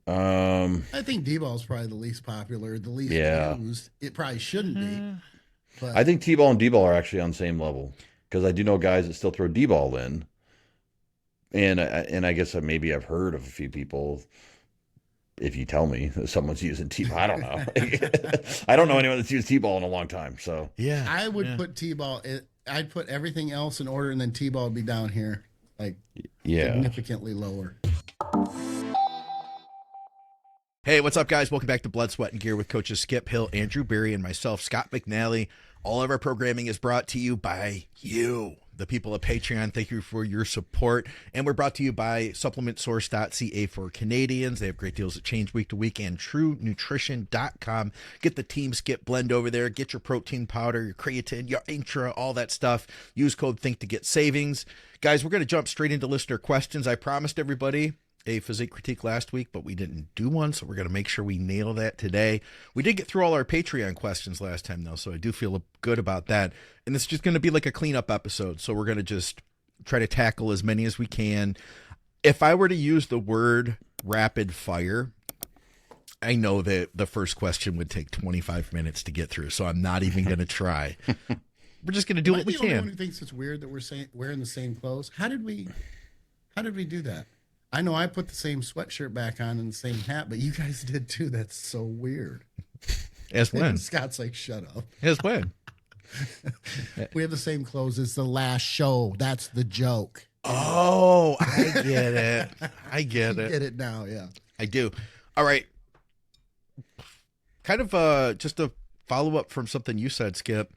I think D-ball is probably the least popular, the least Yeah. used. It probably shouldn't be, but I think T-ball and D-ball are actually on the same level because I do know guys that still throw D-ball in, and I guess maybe I've heard of a few people. If you tell me that someone's using T-ball, I don't know. I don't know anyone that's used T-ball in a long time. So Yeah. I would put T-ball. I'd put everything else in order, and then T-ball would be down here, like yeah, significantly lower. Hey, what's up, guys? Welcome back to Blood, Sweat, and Gear with coaches Skip Hill, Andrew Berry, and myself, Scott McNally. All of our programming is brought to you by you, the people of Patreon. Thank you for your support. And we're brought to you by supplementsource.ca for Canadians. They have great deals that change week to week, and truenutrition.com. Get the Team Skip blend over there. Get your protein powder, your creatine, your intra, all that stuff. Use code THINK to get savings. Guys, we're going to jump straight into listener questions. I promised everybody a physique critique last week, but we didn't do one, so we're going to make sure we nail that today. We did get through all our Patreon questions last time, though, so I do feel good about that. And this is just going to be like a cleanup episode, so we're going to just try to tackle as many as we can. If I were to use the word rapid fire, I know that the first question would take 25 minutes to get through, so I'm not even going to try. We're just going to do what we Am I the only one can. who thinks it's weird that we're wearing the same clothes? How did we do that? I know I put the same sweatshirt back on and the same hat, but you guys did too. That's so weird. As when? And Scott's like, shut up. As when? We have the same clothes. It's the last show. That's the joke. Oh, I get it. I get You it. get it now, yeah. I do. All right. Kind of just a follow-up from something you said, Skip.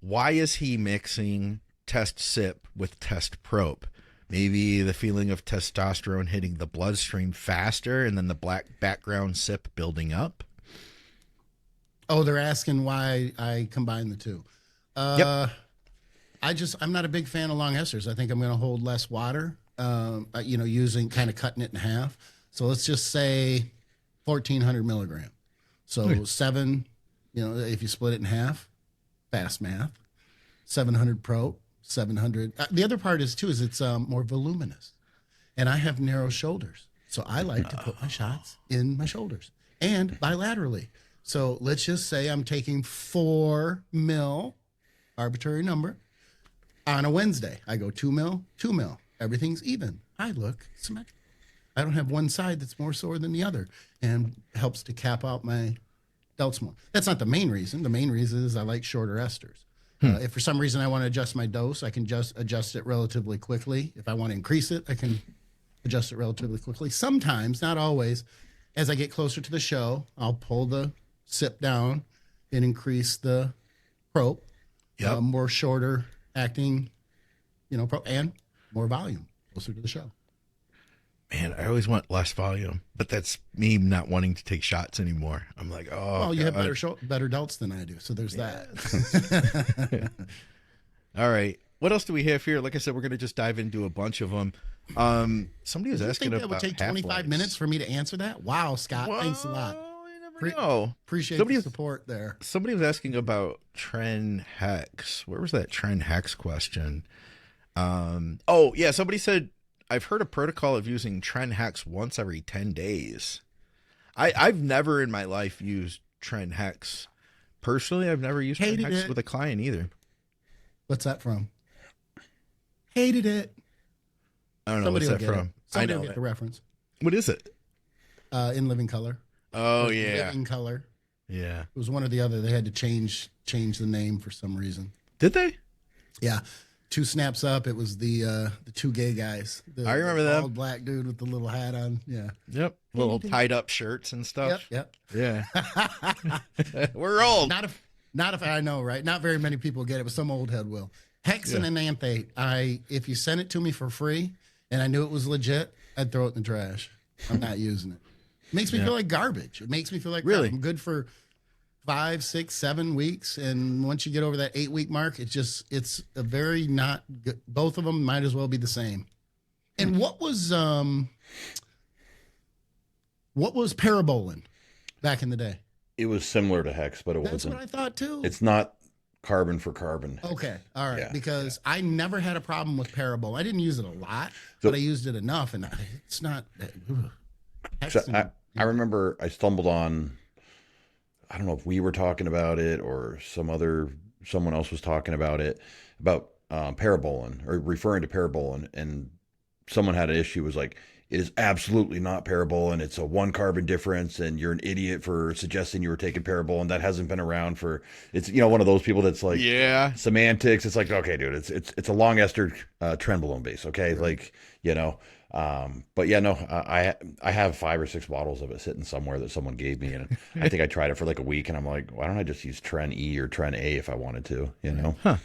Why is he mixing test sip with test probe? Maybe the feeling of testosterone hitting the bloodstream faster and then the black background sip building up? Oh, they're asking why I combine the two. Yep. I'm not a big fan of long esters. I think I'm going to hold less water, using kind of cutting it in half. So let's just say 1,400 milligram. So 7, if you split it in half, fast math, 700 pro, 700. The other part is it's more voluminous, and I have narrow shoulders, so I like to put my shots in my shoulders and bilaterally. So let's just say I'm taking 4 mil, arbitrary number, on a Wednesday. I go 2 mil, 2 mil. Everything's even. I look symmetrical. I don't have one side that's more sore than the other, and helps to cap out my delts more. That's not the main reason. The main reason is I like shorter esters. If for some reason I want to adjust my dose, I can just adjust it relatively quickly. If I want to increase it, I can adjust it relatively quickly. Sometimes, not always, as I get closer to the show, I'll pull the sip down and increase the probe. Yep. More shorter acting, and more volume closer to the show. Man, I always want less volume, but that's me not wanting to take shots anymore. I'm like, oh, Well, you have God. better delts than I do, so there's that. All right. What else do we have here? Like I said, we're going to just dive into a bunch of them. Somebody was You asking think that about would take 25 half-lives. minutes for me to answer that? Wow, Scott, thanks a lot. Well, you never know. Appreciate Somebody the was- support there. Somebody was asking about Tren Hex. Where was that Tren Hex question? Somebody said, I've heard a protocol of using Tren Hex once every 10 days. I've never in my life used Tren Hex. Personally, I've never used Tren Hated Hex it. with a client either. What's that from? Hated it. I don't know. Somebody will What's that get from? it. Somebody I will know get the it. reference. What is it? In Living Color. Oh, Or yeah. Living Color. Yeah. It was one or the other. They had to change the name for some reason. Did they? Yeah. 2 snaps up. It was the 2 gay guys. I remember the them. bald black dude with the little hat on. Yeah. Yep. Little tied up shirts and stuff. Yep. Yeah. We're old. Not if I know, right? Not very many people get it, but some old head will. Hex and Enanthate. If you sent it to me for free and I knew it was legit, I'd throw it in the trash. I'm not using it. It makes me feel like garbage. It makes me feel like Really? I'm good for 5, 6, 7 weeks, and once you get over that 8-week mark, it's a very not good. Both of them might as well be the same. And what was parabolin back in the day? it was similar to Hex, but it That's wasn't. what I thought too. It's not carbon for carbon. Okay, all right, Yeah. because I never had a problem with Parabol. I didn't use it a lot, but I used it enough, and it's not. So Hex and I remember I stumbled on, I don't know if we were talking about it or someone else was talking about it, about parabolin or referring to parabolin. And someone had an issue, was like, it is absolutely not parabolin. It's a 1 carbon difference, and you're an idiot for suggesting you were taking parabolin. That hasn't been around for, it's, one of those people that's like, Yeah. semantics. It's like, okay, dude, it's a long ester trenbolone base. Okay. Like, but yeah, no, I have 5 or 6 bottles of it sitting somewhere that someone gave me. And I think I tried it for like a week, and I'm like, why don't I just use Tren E or Tren A if I wanted to, Huh.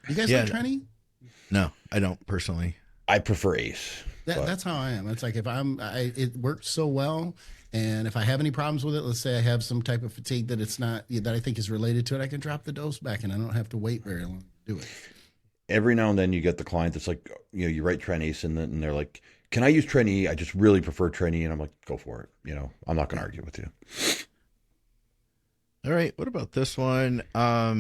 You guys like Trenny? No, I don't personally. I prefer Ace. That's how I am. It's like if it works so well, and if I have any problems with it, let's say I have some type of fatigue that it's not, that I think is related to it, I can drop the dose back, and I don't have to wait very long to do it. Every now and then you get the client that's like, you write Tren Ace and they're like, can I use Tren E? I just really prefer Tren E. And I'm like, go for it. I'm not going to argue with you. All right. What about this one? Got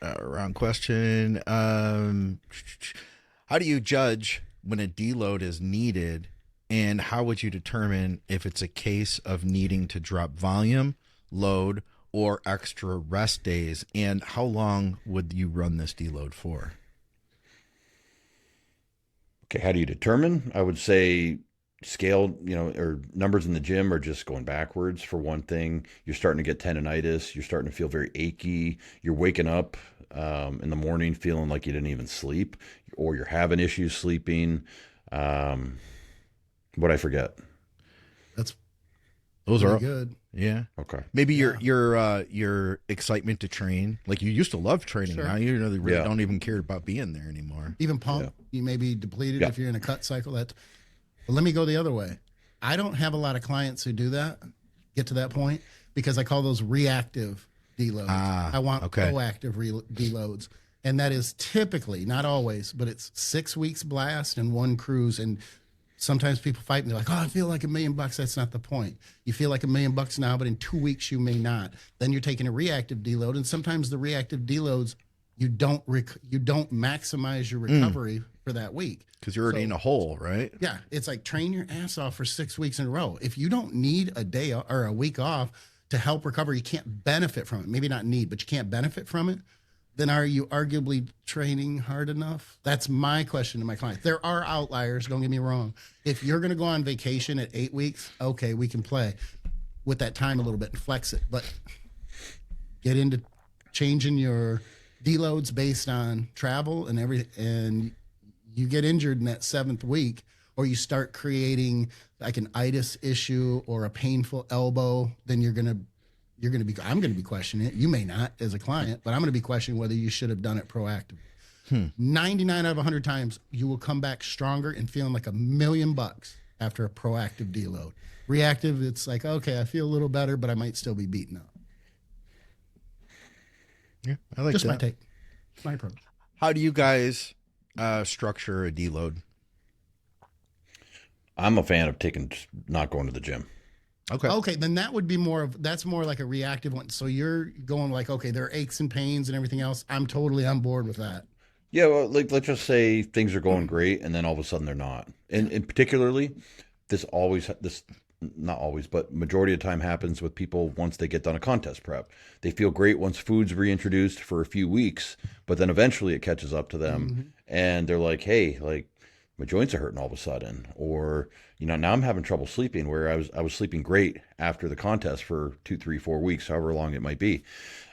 a round question. How do you judge when a deload is needed, and how would you determine if it's a case of needing to drop volume, load, or extra rest days? And how long would you run this deload for? Okay, how do you determine? I would say scale, or numbers in the gym are just going backwards. For one thing, you're starting to get tendonitis. You're starting to feel very achy. You're waking up in the morning feeling like you didn't even sleep, or you're having issues sleeping. What I forget? Those are good. Yeah. Okay. Maybe your excitement to train. Like, you used to love training. Sure. Now you really don't even care about being there anymore. Even pump, you may be depleted if you're in a cut cycle. But let me go the other way. I don't have a lot of clients who do that, get to that point, because I call those reactive deloads. I want proactive deloads. And that is typically, not always, but it's 6 weeks blast and 1 cruise. And sometimes people fight me, they're like, oh, I feel like $1 million. That's not the point. You feel like $1 million now, but in 2 weeks you may not. Then you're taking a reactive deload, and sometimes the reactive deloads, you don't maximize your recovery for that week because you're already in a hole, right? Yeah, it's like train your ass off for 6 weeks in a row. If you don't need a day or a week off to help recover, you can't benefit from it. Maybe not need, but you can't benefit from it. Then are you arguably training hard enough? That's my question to my clients. There are outliers, don't get me wrong. If you're going to go on vacation at 8 weeks, okay, we can play with that time a little bit and flex it. But get into changing your deloads based on travel and you get injured in that 7th week, or you start creating like an itis issue or a painful elbow, then I'm going to be questioning it. You may not as a client, but I'm going to be questioning whether you should have done it proactively. 99 out of 100 times, you will come back stronger and feeling like $1 million after a proactive deload. Reactive, it's like, okay, I feel a little better, but I might still be beaten up. Yeah, I like just that. my take, my approach. How do you guys structure a deload? I'm a fan of not going to the gym. Okay, then that would be that's more like a reactive one. So you're going like, okay, there are aches and pains and everything else. I'm totally on board with that. Yeah, well, like let's just say things are going great, and then all of a sudden they're not. And particularly, this not always, but majority of the time happens with people once they get done a contest prep. They feel great once food's reintroduced for a few weeks, but then eventually it catches up to them, and they're like, hey, like my joints are hurting all of a sudden, or now I'm having trouble sleeping, where I was sleeping great after the contest for 2, 3, 4 weeks, however long it might be.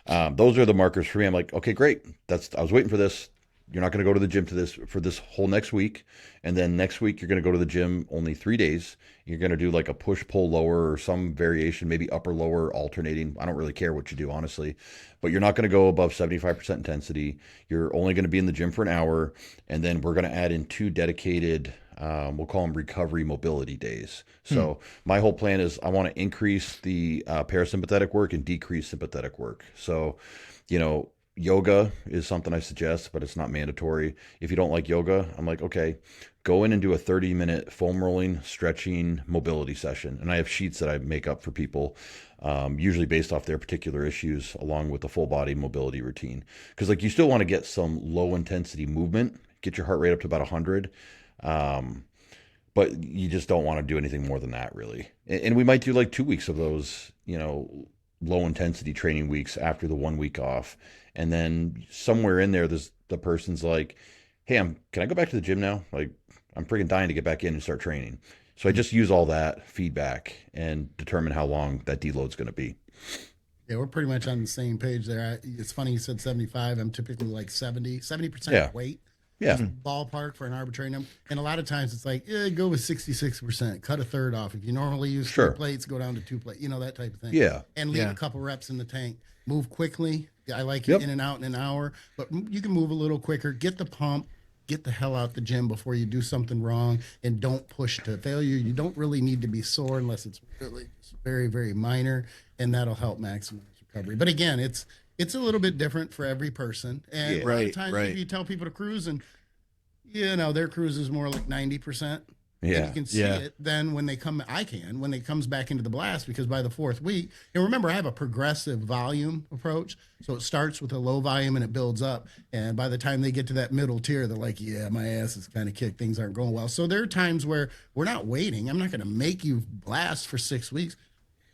Those are the markers for me. I'm like, okay, great. I was waiting for this. You're not going to go to the gym for this whole next week. And then next week, you're going to go to the gym only 3 days. You're going to do like a push, pull, lower, or some variation, maybe upper, lower, alternating. I don't really care what you do, honestly, but you're not going to go above 75% intensity. You're only going to be in the gym for an hour. And then we're going to add in 2 dedicated, we'll call them recovery mobility days. So my whole plan is I want to increase the parasympathetic work and decrease sympathetic work. So, yoga is something I suggest, but it's not mandatory. If you don't like yoga, I'm like, okay, go in and do a 30-minute foam rolling, stretching, mobility session. And I have sheets that I make up for people, usually based off their particular issues, along with the full body mobility routine. Because like you still want to get some low intensity movement, get your heart rate up to about 100. but you just don't want to do anything more than that, really. And we might do like 2 weeks of those, low intensity training weeks after the 1 week off. And then somewhere in there, the person's like, hey, can I go back to the gym now? Like, I'm freaking dying to get back in and start training. So I just use all that feedback and determine how long that deload's going to be. Yeah, we're pretty much on the same page there. It's funny you said 75. I'm typically like 70% Yeah. weight. Yeah. Ballpark for an arbitrary number. And a lot of times it's like, go with 66%, cut a third off. If you normally use Sure. 3 plates, go down to 2 plates, that type of thing. Yeah. And leave Yeah. a couple reps in the tank. Move quickly. I like Yep. it in and out in an hour, but you can move a little quicker. Get the pump. Get the hell out the gym before you do something wrong, and don't push to failure. You don't really need to be sore unless it's really very, very minor, and that'll help maximize recovery. But again, it's a little bit different for every person. And a lot of times if you tell people to cruise and their cruise is more like 90%. Yeah. And you can see it then when they come, when it comes back into the blast, because by the 4th week, and remember, I have a progressive volume approach. So it starts with a low volume and it builds up. And by the time they get to that middle tier, they're like, yeah, my ass is kind of kicked. Things aren't going well. So there are times where we're not waiting. I'm not going to make you blast for 6 weeks.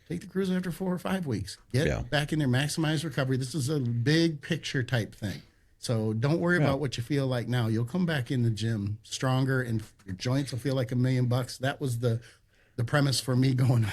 Take the cruise after 4 or 5 weeks. Get back in there, maximize recovery. This is a big picture type thing. So don't worry about what you feel like now. You'll come back in the gym stronger, and your joints will feel like $1 million. That was the premise for me going,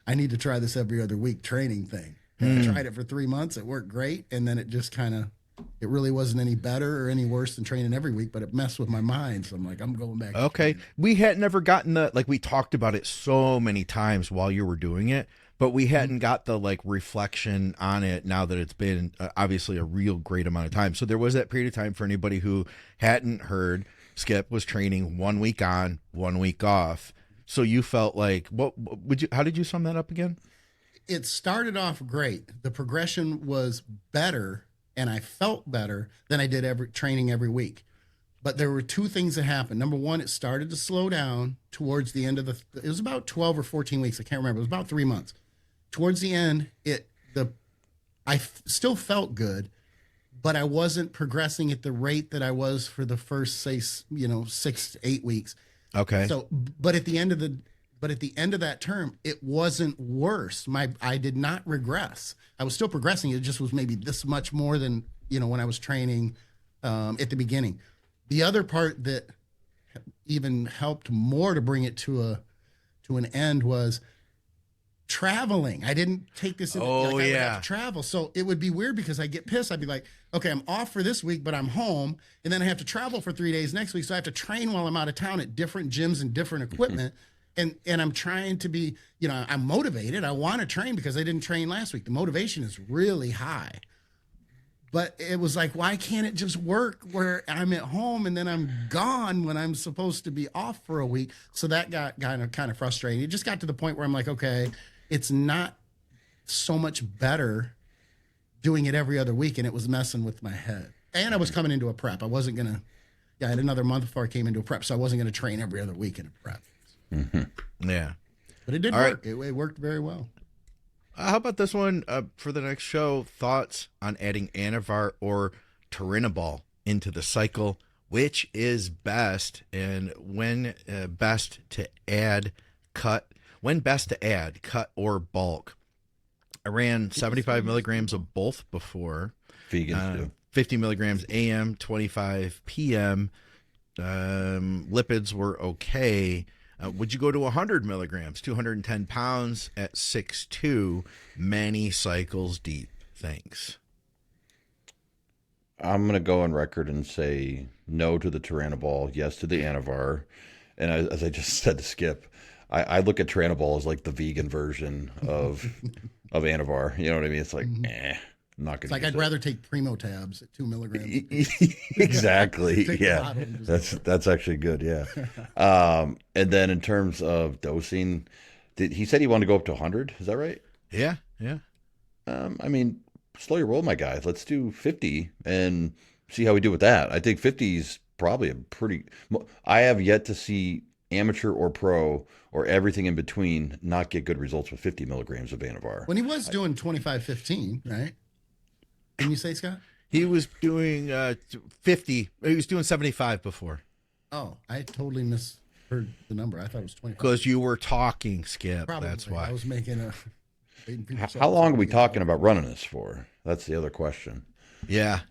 I need to try this every other week training thing. And I tried it for 3 months. It worked great. And then it just it really wasn't any better or any worse than training every week, but it messed with my mind. So I'm like, I'm going back. Okay. We had never gotten we talked about it so many times while you were doing it, but we hadn't got the reflection on it now that it's been obviously a real great amount of time. So there was that period of time for anybody who hadn't heard. Skip was training 1 week on, 1 week off. So you felt like, how did you sum that up again? It started off great. The progression was better, and I felt better than I did training every week. But there were 2 things that happened. Number one, it started to slow down towards the end of it was about 12 or 14 weeks. I can't remember. It was about 3 months. Towards the end, I still felt good, but I wasn't progressing at the rate that I was for the first, say, 6 to 8 weeks. Okay. So, but at the end of that term, it wasn't worse. I did not regress. I was still progressing. It just was maybe this much more than, when I was training at the beginning. The other part that even helped more to bring it to an end was traveling. I didn't take this. I would have to travel. So it would be weird because I get pissed. I'd be like, okay, I'm off for this week, but I'm home. And then I have to travel for 3 days next week. So I have to train while I'm out of town at different gyms and different equipment. And I'm trying to be, I'm motivated. I want to train because I didn't train last week. The motivation is really high. But it was like, why can't it just work where I'm at home and then I'm gone when I'm supposed to be off for a week? So that got kind of frustrating. It just got to the point where I'm like, okay, it's not so much better doing it every other week, and it was messing with my head. And I was coming into a prep. I wasn't going to, I had another month before I came into a prep, so I wasn't going to train every other week in a prep. Mm-hmm. Yeah. But it did work. Right. It worked very well. How about this one for the next show? Thoughts on adding Anavar or Turinabol into the cycle? Which is best, and when best to add, cut? When best to add, cut or bulk? I ran 75 milligrams of both before. Vegans do. 50 milligrams AM, 25 PM. Lipids were okay. Would you go to 100 milligrams, 210 pounds at 6'2", many cycles deep? Thanks. I'm going to go on record and say no to the Turinabol, yes to the Anavar. And as I just said to Skip, I look at Turinabol as like the vegan version of Anavar. You know what I mean? It's like, I'm not going to. It's like I'd rather take Primo tabs at 2 milligrams. Exactly. Yeah, that's actually good. Yeah. And then in terms of dosing, he said he wanted to go up to 100. Is that right? Yeah. I mean, slow your roll, my guy. Let's do 50 and see how we do with that. I think 50 is probably a pretty. I have yet to see amateur or pro or everything in between not get good results with 50 milligrams of Anavar. When he was doing 25-15, right? Can you say, Scott? He was doing 50. He was doing 75 before. Oh, I totally missed. heard the number. I thought it was 25. Because you were talking, Skip. Probably. That's why. I was making a. How long are we talking about running this for? That's the other question. Yeah.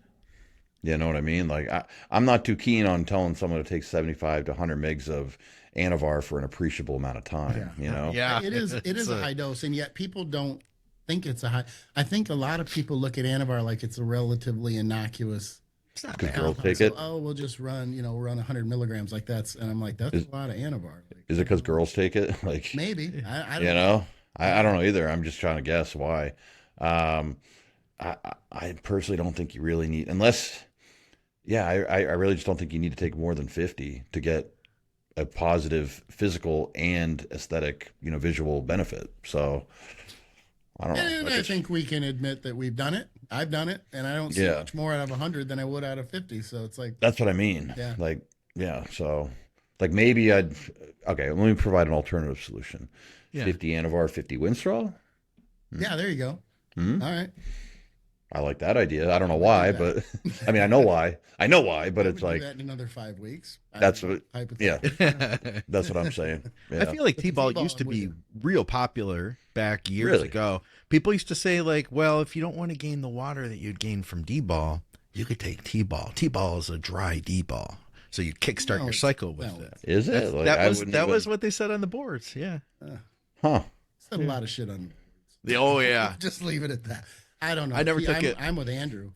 You know what I mean? Like, I'm not too keen on telling someone to take 75 to 100 mgs of Anavar for an appreciable amount of time. Yeah. You know? Yeah. It is a high dose, and yet people don't think it's a high. I think a lot of people look at Anavar like it's a relatively innocuous. It's not Because bad. girls take it. Oh, we'll just run, run 100 milligrams like that's, and I'm like, that's a lot of Anavar. Like, Is it because girls take it? Like, maybe. I don't you know. know, I don't know either. I'm just trying to guess why. I personally don't think you really need, unless, yeah, I really just don't think you need to take more than 50 to get a positive physical and aesthetic, visual benefit. So I don't know. And I think we can admit that we've done it. I've done it, and I don't see Yeah. much more out of 100 than I would out of 50. So it's like, That's what I mean. Yeah. Like, yeah. So, like, maybe okay, let me provide an alternative solution. Yeah. 50 Anavar, 50 Winstraw. yeah, there you go. Hmm? All right. I like that idea. I don't know why, but I mean, I know why. But I it's would do like, that in another 5 weeks. That's what- yeah, hypothetically. that's what I'm saying. I Yeah. feel like But the T-ball T-ball used to be would- real popular back years Really? ago. People used to say, like, well, if you don't want to gain the water that you'd gain from D-ball, you could take T-ball. T-ball is a dry D-ball. So you kickstart No, your cycle with no. it. Is it? Like, that I was wouldn't that even- was what they said on the boards. Yeah. huh. Said a lot of shit on. Oh yeah. Just leave it at that. I don't know. I never took I'm, it. I'm with Andrew.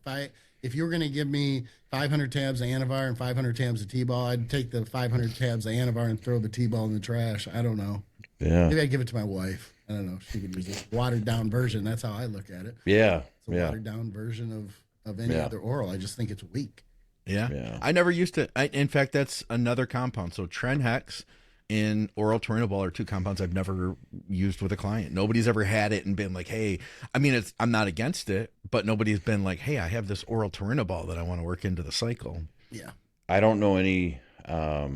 If you were going to give me 500 tabs of Anavar and 500 tabs of T-ball, I'd take the 500 tabs of Anavar and throw the T-ball in the trash. I don't know. Yeah. Maybe I'd give it to my wife. I don't know. She could use this watered down version. That's how I look at it. Yeah. It's a Yeah. watered down version of any Yeah. other oral. I just think it's weak. Yeah. Yeah. I never used to. In fact, that's another compound. So Tren Hex and oral Turinabol are two compounds I've never used with a client. Nobody's ever had it and been like, hey, I mean, I'm not against it, but nobody's been like, hey, I have this oral Turinabol that I want to work into the cycle. Yeah. I don't know any. I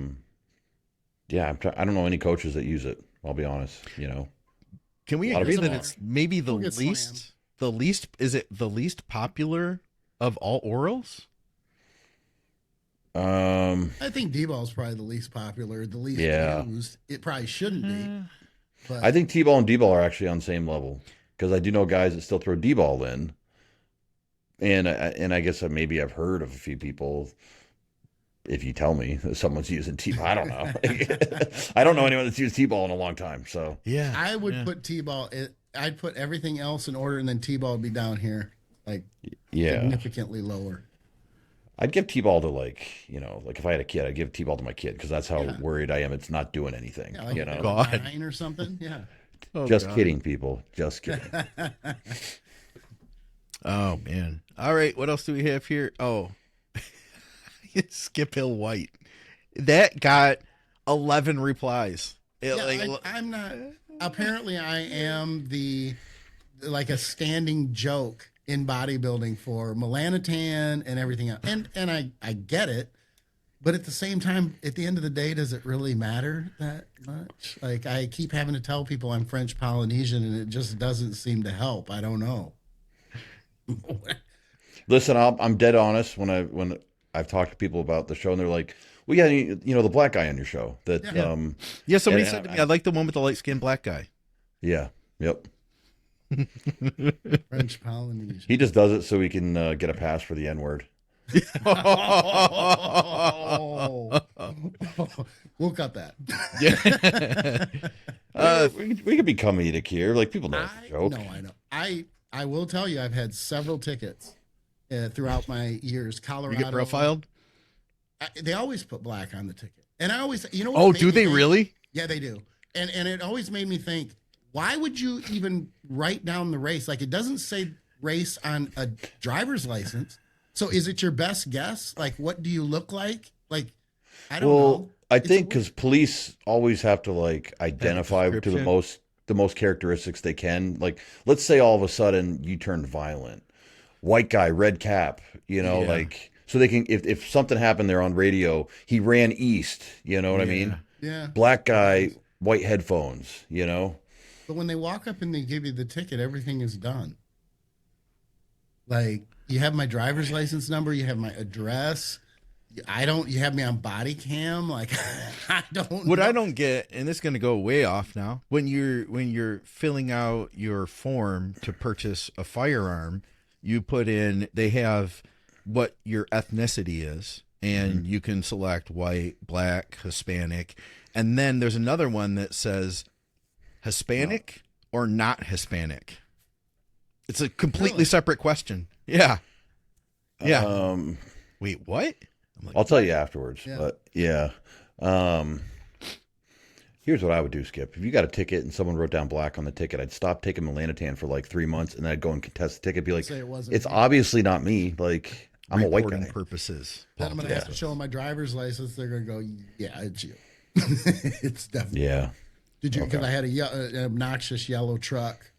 don't know any coaches that use it. I'll be honest. Can we A lot of agree that people it's maybe the We'll get least, is it the least popular of all orals? I think D-ball is probably the least popular, the least Yeah. used. It probably shouldn't be. But I think T-ball and D-ball are actually on the same level, because I do know guys that still throw D-ball in, and I guess maybe I've heard of a few people. If you tell me that someone's using T-ball, I don't know. I don't know anyone that's used T-ball in a long time. So Yeah. I would put T-ball. I'd put everything else in order, and then T-ball would be down here, like yeah, significantly lower. I'd give T-ball to like if I had a kid, I'd give T-ball to my kid, because that's how worried I am it's not doing anything. Yeah, like a God. 9 or something. Yeah. Oh, Just God. kidding, people. Just kidding. Oh man. All right. What else do we have here? Oh, Skip Hill White. That got 11 replies. I'm not. Apparently, I am like a standing joke in bodybuilding for melanotan and everything else. And I get it, but at the same time, at the end of the day, does it really matter that much? Like, I keep having to tell people I'm French Polynesian, and it just doesn't seem to help. I don't know. Listen, I'm dead honest when I've talked to people about the show, and they're like, "We got the black guy on your show." That Yeah. Somebody and said to me, I like the one with the light skinned black guy. yeah, yep. French Polynesian. He just does it so he can get a pass for the N-word. Oh. We'll cut that. We could be comedic here. Like, people know it's a joke. No, I know. I will tell you, I've had several tickets throughout my years. Colorado. You get profiled? They always put black on the ticket, and I always, what Oh, made do me they think- really? Yeah, they do. And it always made me think, why would you even write down the race? Like, it doesn't say race on a driver's license. So is it your best guess? Like, what do you look like? Like, I don't know. I It's think a because police always have to like identify to the description. most characteristics they can. Like, let's say all of a sudden you turned violent, white guy, red cap, Yeah. like, so they can, if something happened there on radio, he ran east, you know what I mean? Yeah. Black guy, white headphones, But when they walk up and they give you the ticket, everything is done. Like, you have my driver's license number, you have my address, You have me on body cam. Like, I don't What know. I don't get, and this is going to go way off now, when you're filling out your form to purchase a firearm, you put in, they have what your ethnicity is, and you can select white, black, Hispanic, and then there's another one that says Hispanic or not Hispanic. It's a completely separate question. Yeah. Yeah. Wait, what? I'm like, I'll tell you afterwards. Yeah. But yeah. Here's what I would do, Skip. If you got a ticket and someone wrote down black on the ticket, I'd stop taking Melanotan for like 3 months, and then I'd go and contest the ticket. Be like, Say it wasn't it's me. obviously not me. Like, I'm a white reporting guy. purposes. Then I'm going to have to show them my driver's license. They're going to go, yeah, it's you. It's definitely. Yeah. Did you? Because I had an obnoxious yellow truck,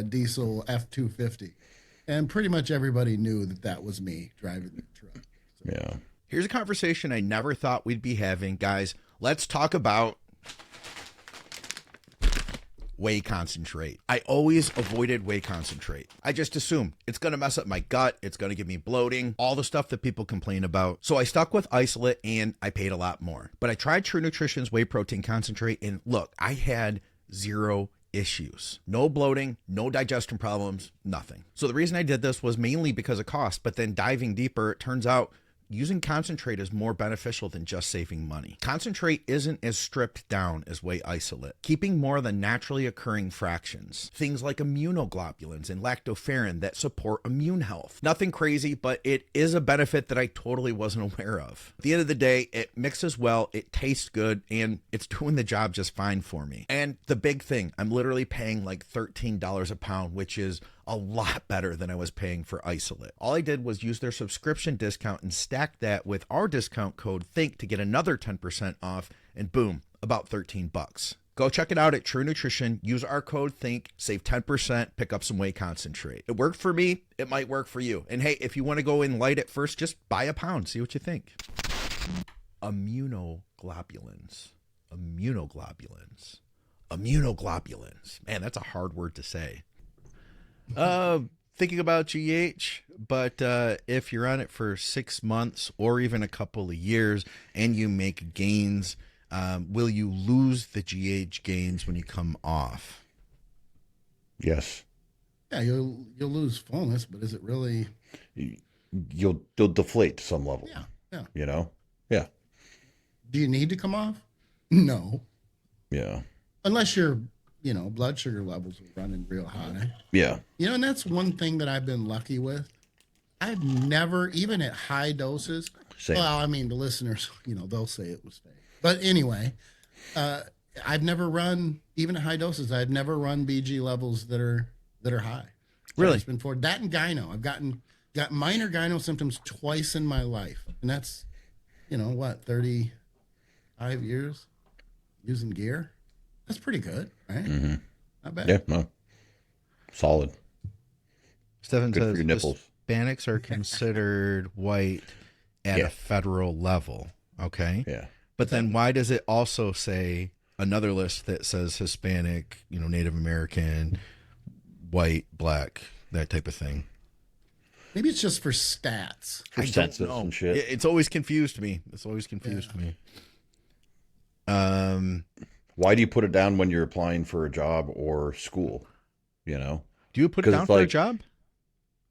diesel F-250, and pretty much everybody knew that was me driving the truck. So, Yeah. Here's a conversation I never thought we'd be having. Guys, let's talk about whey concentrate. I always avoided whey concentrate. I just assumed it's going to mess up my gut. It's going to give me bloating, all the stuff that people complain about. So I stuck with isolate and I paid a lot more. But I tried True Nutrition's whey protein concentrate, and look, I had 0 issues. No bloating, no digestion problems, nothing. So the reason I did this was mainly because of cost, but then diving deeper, it turns out using concentrate is more beneficial than just saving money. Concentrate isn't as stripped down as whey isolate, keeping more of the naturally occurring fractions, things like immunoglobulins and lactoferrin that support immune health. Nothing crazy, but it is a benefit that I totally wasn't aware of. At the end of the day, it mixes well, it tastes good, and it's doing the job just fine for me. And the big thing, I'm literally paying like $13 a pound, which is a lot better than I was paying for isolate. All I did was use their subscription discount and stack that with our discount code THINK to get another 10% off, and boom, about 13 bucks. Go check it out at True Nutrition. Use our code THINK, save 10%, pick up some whey concentrate. It worked for me. It might work for you. And hey, if you want to go in light at first, just buy a pound. See what you think. Immunoglobulins. Immunoglobulins. Immunoglobulins. Man, that's a hard word to say. Thinking about GH, but if you're on it for 6 months or even a couple of years and you make gains, will you lose the GH gains when you come off? Yes. yeah, you'll lose fullness, but is it really? You'll deflate to some level. Yeah, yeah. You know? Yeah. Do you need to come off? No, Yeah. unless your blood sugar levels are running real high. Yeah. And that's one thing that I've been lucky with. I've never, even at high doses. Same. Well, I mean, the listeners, they'll say it was fake. But anyway, I've never run, even at high doses, I've never run BG levels that are high. Really? It's been for that and gyno. I've got minor gyno symptoms twice in my life. And that's, 35 years using gear. That's pretty good, right? Mm-hmm. Not bad. Yeah. No. Solid. Stephen Good for says your nipples. Hispanics are considered white at Yeah. a federal level. Okay. Yeah. But then why does it also say another list that says Hispanic, Native American, white, black, that type of thing? Maybe it's just for stats. For I don't census know. and shit. It's always confused me. Me. Why do you put it down when you're applying for a job or school? Do you put it 'Cause down it's for a like- job?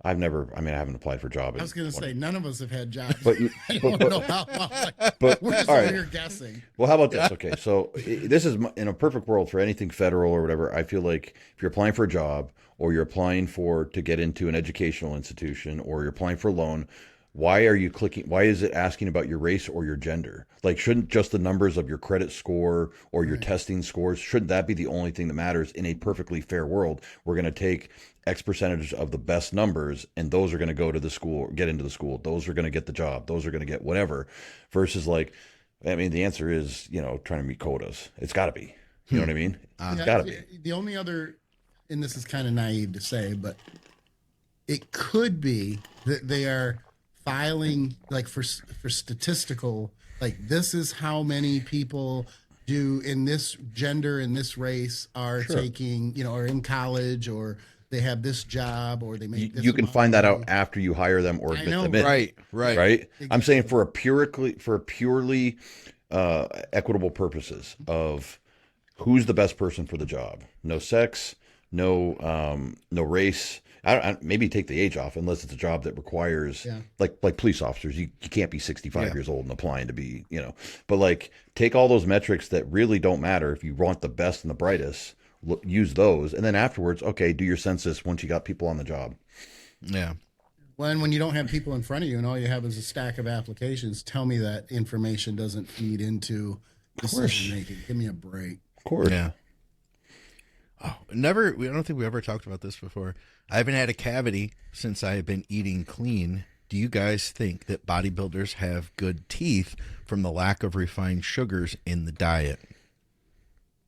I haven't applied for a job. I was going to say, none of us have had jobs. But you- I don't know how long. but We're just all over right. here guessing. Well, how about this? Okay, so this is in a perfect world for anything federal or whatever. I feel like if you're applying for a job or you're applying to get into an educational institution or you're applying for a loan, why are you clicking? Why is it asking about your race or your gender? Like, shouldn't just the numbers of your credit score or your testing scores, shouldn't that be the only thing that matters in a perfectly fair world? We're going to take X percentage of the best numbers, and those are going to go to the school, get into the school. Those are going to get the job. Those are going to get whatever. Versus the answer is, trying to meet quotas. It's got to be. You know what I mean? It's got to be. The only other, and this is kind of naive to say, but it could be that they are filing like for statistical, like this is how many people do in this gender, in this race are taking, or in college, or they have this job or they make this You can amount find of that money. out after you hire them or I admit know, them in. Right. Right. I'm saying Exactly. for a purely equitable purposes of who's the best person for the job. No sex, no race. Maybe take the age off unless it's a job that requires like police officers. You can't be 65 years old and applying to be, but like take all those metrics that really don't matter. If you want the best and the brightest, use those. And then afterwards, okay, do your census once you got people on the job. Yeah. When you don't have people in front of you and all you have is a stack of applications, tell me that information doesn't feed into decision making. Give me a break. Of course. Yeah. Oh, I don't think we ever talked about this before. I haven't had a cavity since I have been eating clean. Do you guys think that bodybuilders have good teeth from the lack of refined sugars in the diet?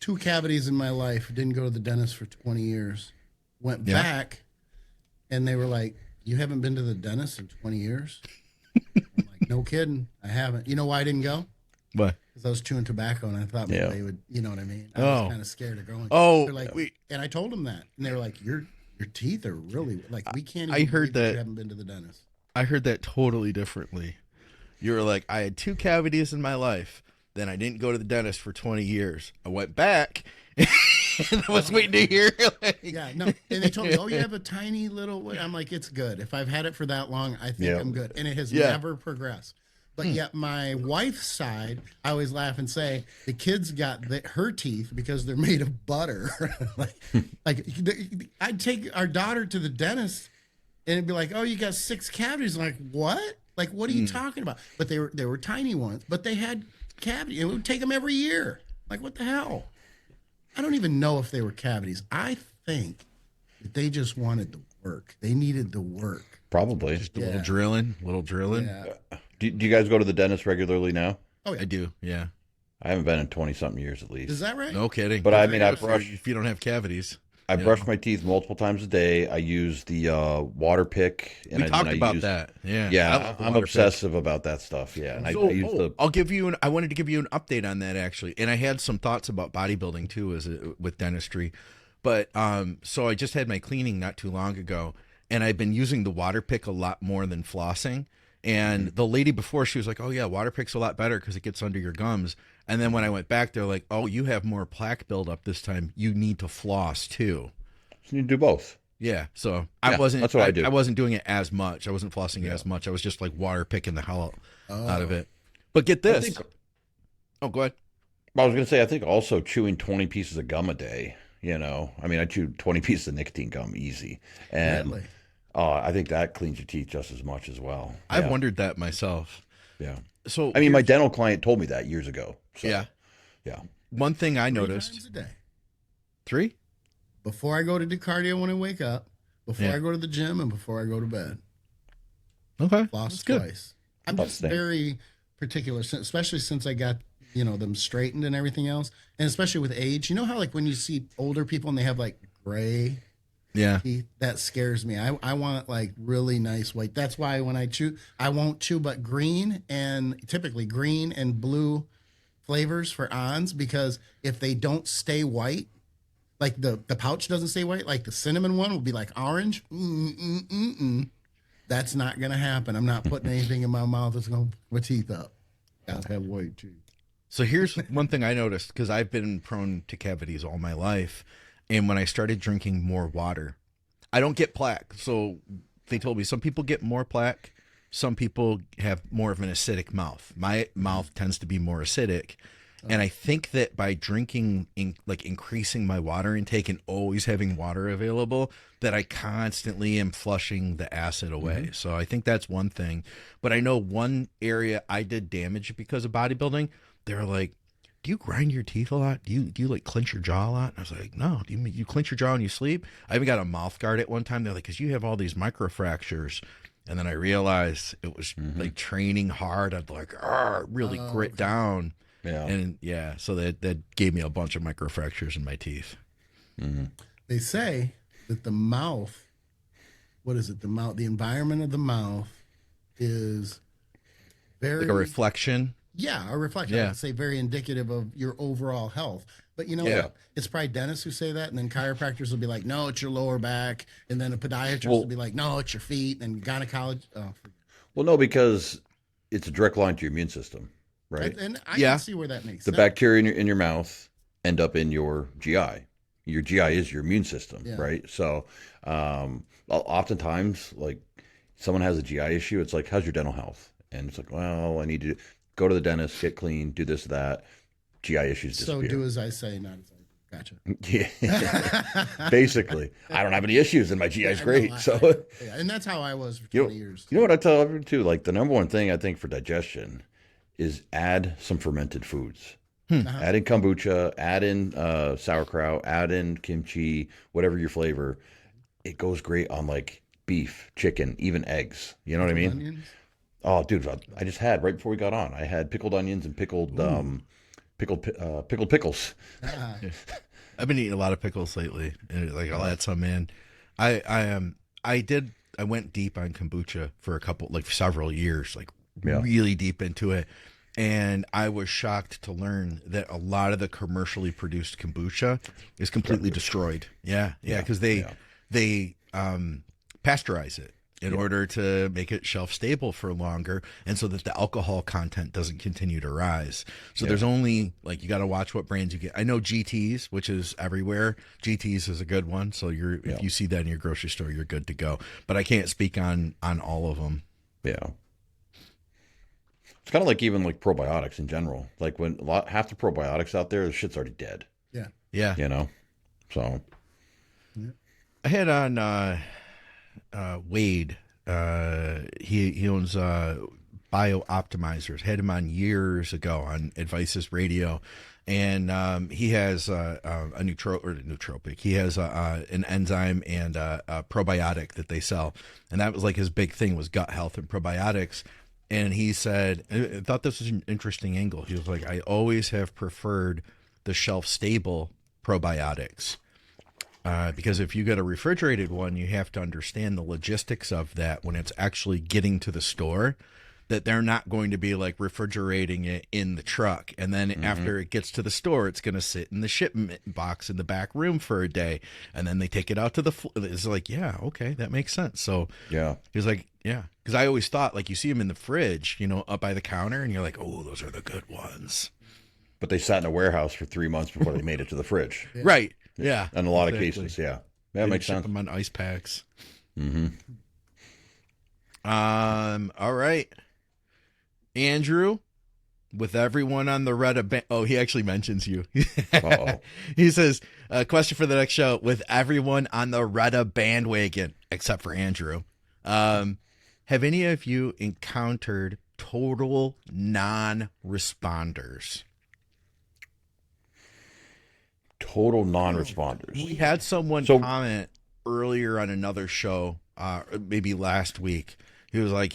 2 cavities in my life. Didn't go to the dentist for 20 years. Went back, and they were like, "You haven't been to the dentist in 20 years?" I'm like, "No kidding, I haven't." You know why I didn't go? What? Because I was chewing tobacco, and I thought maybe they would. You know what I mean? I was kind of scared of going. Oh, they're like, and I told them that, and they were like, "Your teeth are really like we can't." Even I heard believe that you haven't been to the dentist. I heard that totally differently. You were like, I had 2 cavities in my life. Then I didn't go to the dentist for 20 years. I went back and I was waiting to hear. Yeah, no. And they told me, "Oh, you have a tiny little." I'm like, "It's good. If I've had it for that long, I think I'm good." And it has never progressed. But yet my wife's side, I always laugh and say, the kids got her teeth because they're made of butter. like I'd take our daughter to the dentist and it'd be like, "Oh, you got 6 cavities." I'm like, "What? Like, what are you talking about?" But they were tiny ones, but they had cavities. It would take them every year. Like, what the hell? I don't even know if they were cavities. I think that they just wanted the work. They needed the work. Probably. Just a little drilling. Yeah. Do you guys go to the dentist regularly now? Oh, yeah. I do. Yeah. I haven't been in 20-something years at least. Is that right? No kidding. But I mean, I brush. If you don't have cavities. I brush my teeth multiple times a day. I use the water pick. And We talked about that. Yeah. Yeah, I I'm obsessive about that stuff. Yeah, and I use the. I wanted to give you an update on that actually, and I had some thoughts about bodybuilding too, with dentistry. But so I just had my cleaning not too long ago, and I've been using the water pick a lot more than flossing. And the lady before, she was like, "Oh yeah, water pick's a lot better because it gets under your gums." And then when I went back, they're like, "Oh, you have more plaque buildup this time. You need to floss too." So you do both. Yeah. So Yeah, that's what I do. I wasn't doing it as much. I wasn't flossing as much. I was just like water picking the hell out of it. But get this. Oh, go ahead. I was going to say, I think also chewing 20 pieces of gum a day. I mean, I chew 20 pieces of nicotine gum easy, and Really? I think that cleans your teeth just as much as well. I've wondered that myself. Yeah. So I mean, my dental client told me that years ago. So, yeah. Yeah. One thing I 3 noticed. times a day. 3? Before I go to do cardio when I wake up, before I go to the gym, and before I go to bed. Okay. Floss That's good. twice. I'm just very particular, especially since I got them straightened and everything else, and especially with age. You know how like when you see older people and they have like gray teeth, that scares me. I want like really nice white. That's why when I chew, I won't chew but green, and typically green and blue flavors for ons, because if they don't stay white, like the pouch doesn't stay white, like the cinnamon one will be like orange. That's not gonna happen. I'm not putting anything in my mouth that's gonna put my teeth up. Gotta have white teeth. So here's one thing I noticed, because I've been prone to cavities all my life. And when I started drinking more water, I don't get plaque. So they told me some people get more plaque. Some people have more of an acidic mouth. My mouth tends to be more acidic. And I think that by drinking, increasing my water intake and always having water available, that I constantly am flushing the acid away. So I think that's one thing. But I know one area I did damage because of bodybuilding. They're like, "Do you grind your teeth a lot? Do you like clench your jaw a lot?" And I was like, "No. Do you clench your jaw when you sleep?" I even got a mouth guard at one time. They're like, "Because you have all these microfractures." And then I realized it was like training hard. I'd like really grit down. Yeah. And so that gave me a bunch of microfractures in my teeth. They say that the mouth, the environment of the mouth is very Like a reflection. Yeah, a reflection. Yeah. I would say very indicative of your overall health. But you know what? It's probably dentists who say that, and then chiropractors will be like, no, it's your lower back. And then a podiatrist will be like, no, it's your feet. And gynecologist. Well, no, because it's a direct line to your immune system, right? And I can see where that makes the sense. bacteria in your mouth end up in your GI. Your GI is your immune system, right? So oftentimes, like, someone has a GI issue, it's like, how's your dental health? And it's like, well, I need to go to the dentist, get clean, do this, that. GI issues disappear. So do as I say, not as I do. Gotcha. Yeah. Basically, I don't have any issues, and my GI is great. And that's how I was for 20 years. You know what I tell everyone too? Like, the number one thing I think for digestion is add some fermented foods. Add in kombucha, add in sauerkraut, add in kimchi, whatever your flavor. It goes great on like beef, chicken, even eggs. You know what I mean? Onions? Oh, dude, I just had right before we got on. I had pickled onions and pickled pickles. I've been eating a lot of pickles lately, and like I'll add some in. I went deep on kombucha for several years, like really deep into it. And I was shocked to learn that a lot of the commercially produced kombucha is completely destroyed. Yeah, because they pasteurize it in order to make it shelf stable for longer, and so that the alcohol content doesn't continue to rise. So there's only, like, you got to watch what brands you get. I know GT's, which is everywhere. GT's is a good one. So if you see that in your grocery store, you're good to go. But I can't speak on all of them. Yeah. It's kind of like even like probiotics in general. Like when half the probiotics out there, the shit's already dead. Yeah. Yeah. You know? So. Yeah. I had on Wade. He owns Bio Optimizers. Had him on years ago on Advices Radio. And he has a nootropic. He has an enzyme and a probiotic that they sell. And that was like his big thing, was gut health and probiotics. And he said, I thought this was an interesting angle. He was like, I always have preferred the shelf-stable probiotics. Because if you get a refrigerated one, you have to understand the logistics of that when it's actually getting to the store, that they're not going to be like refrigerating it in the truck. And then after it gets to the store, it's going to sit in the shipment box in the back room for a day. And then they take it out to the floor. It's like, yeah, okay, that makes sense. So he was like, yeah. Because I always thought, like, you see them in the fridge, up by the counter, and you're like, oh, those are the good ones. But they sat in a warehouse for 3 months before they made it to the fridge. Right. Yeah. In a lot of cases, yeah. That makes sense. Ship them on ice packs. Mm-hmm. All right. Andrew, with everyone on the Reddit he actually mentions you. He says, question for the next show, with everyone on the Reddit bandwagon, except for Andrew. Have any of you encountered total non-responders? Total non-responders. We had someone comment earlier on another show, maybe last week. He was like,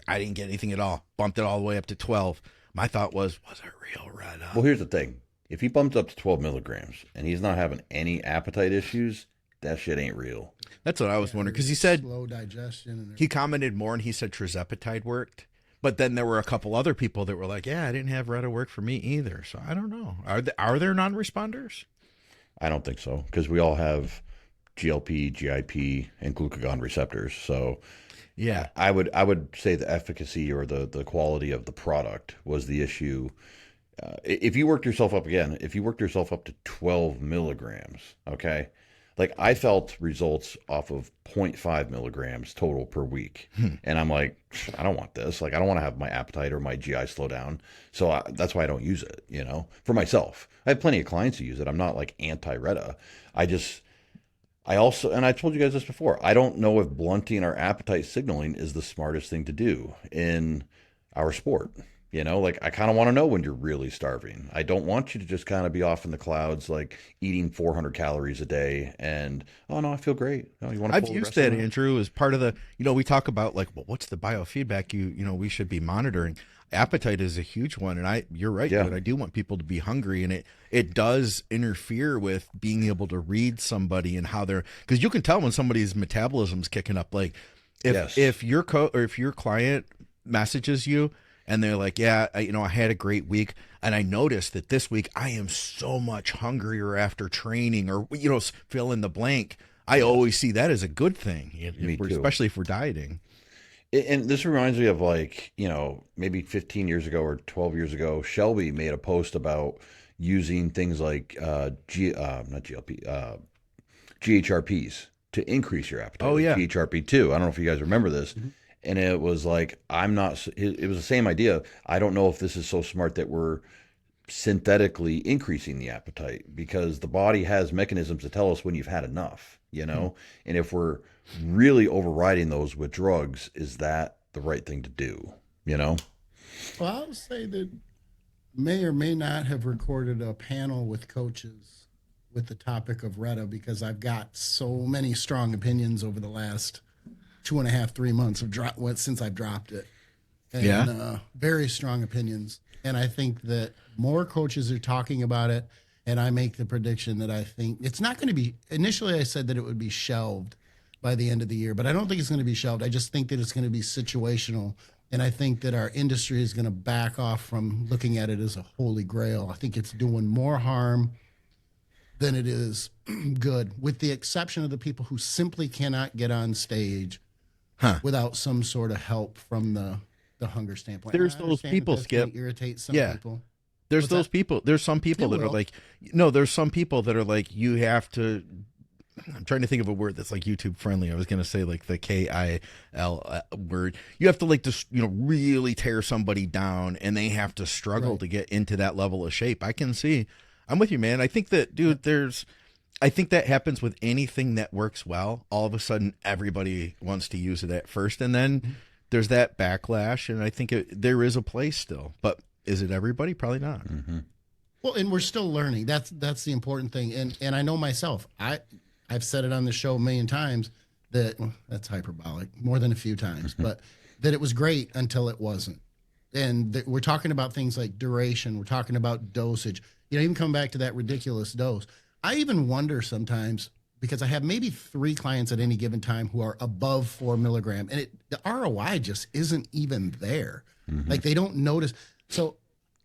I didn't get anything at all. Bumped it all the way up to 12. My thought was it real Reddit? Well, here's the thing. If he bumped up to 12 milligrams and he's not having any appetite issues, that shit ain't real. That's what I was wondering, because he said slow digestion. He commented more, and he said tirzepatide worked. But then there were a couple other people that were like, yeah, I didn't have Reddit work for me either. So I don't know. Are there non-responders? I don't think so, because we all have GLP, GIP, and glucagon receptors. So yeah, I would say the efficacy or the quality of the product was the issue. If you worked yourself up to 12 milligrams, okay, like I felt results off of 0.5 milligrams total per week. And I'm like, I don't want this. Like, I don't want to have my appetite or my GI slow down. So that's why I don't use it, for myself. I have plenty of clients who use it. I'm not like anti-Retta. I also, and I told you guys this before, I don't know if blunting our appetite signaling is the smartest thing to do in our sport. Like, I kind of want to know when you're really starving. I don't want you to just kind of be off in the clouds, like eating 400 calories a day and, oh no, I feel great. Oh, you want to? I've used that, Andrew, as part of the, we talk about like, well, what's the biofeedback we should be monitoring. Appetite is a huge one. And you're right, dude. I do want people to be hungry, and it does interfere with being able to read somebody and how they're, because you can tell when somebody's metabolism's kicking up. Like if your client messages you and they're like, yeah, I had a great week, and I noticed that this week I am so much hungrier after training, or fill in the blank. I always see that as a good thing, Me too. especially if we're dieting. And this reminds me of maybe 15 years ago or 12 years ago, Shelby made a post about using things like not GLP, GHRPs to increase your appetite. Oh, yeah. GHRP2. I don't know if you guys remember this. Mm-hmm. And it was like, it was the same idea. I don't know if this is so smart that we're synthetically increasing the appetite, because the body has mechanisms to tell us when you've had enough, Mm-hmm. And if we're really overriding those with drugs, is that the right thing to do, Well, I would say that may or may not have recorded a panel with coaches with the topic of Retta, because I've got so many strong opinions over the last 2.5, 3 months since I've dropped it. And, very strong opinions. And I think that more coaches are talking about it. And I make the prediction that I think it's not going to be, initially I said that it would be shelved by the end of the year, but I don't think it's going to be shelved. I just think that it's going to be situational. And I think that our industry is going to back off from looking at it as a holy grail. I think it's doing more harm than it is good, with the exception of the people who simply cannot get on stage without some sort of help from the hunger standpoint. There's those people, Skip. Irritate some people. There's those people. There's some people that are like, there's some people that are like, you have to. I'm trying to think of a word that's like YouTube friendly. I was going to say like the KIL word. You have to like just, really tear somebody down, and they have to struggle to get into that level of shape. I can see. I'm with you, man. I think that, dude, I think that happens with anything that works well. All of a sudden, everybody wants to use it at first, and then there's that backlash, and I think there is a place still. But is it everybody? Probably not. Mm-hmm. Well, and we're still learning. That's the important thing. And I know myself. I've said it on the show a million times that's hyperbolic, more than a few times, but that it was great until it wasn't. And we're talking about things like duration. We're talking about dosage. Even coming back to that ridiculous dose. I even wonder sometimes, because I have maybe 3 clients at any given time who are above 4 milligram, and the ROI just isn't even there. Mm-hmm. Like, they don't notice. So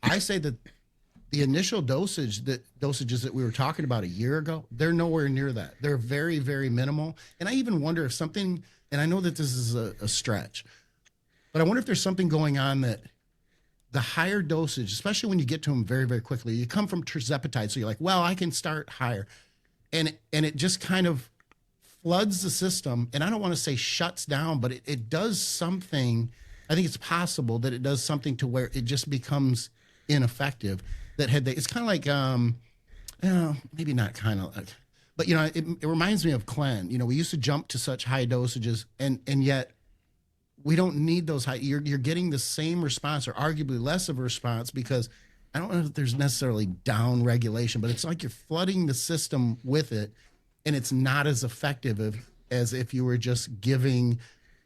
I say that the initial dosages that we were talking about a year ago, they're nowhere near that. They're very, very minimal. And I even wonder if something, and I know that this is a stretch, but I wonder if there's something going on that the higher dosage, especially when you get to them very, very quickly, you come from tirzepatide, so you're like, well, I can start higher. And it just kind of floods the system, and I don't want to say shuts down, but it does something. I think it's possible that it does something to where it just becomes ineffective. It's kind of like, maybe not kind of, but it reminds me of Clen. We used to jump to such high dosages, and yet we don't need those high. You're getting the same response, or arguably less of a response, because I don't know if there's necessarily down regulation, but it's like you're flooding the system with it, and it's not as effective as if you were just giving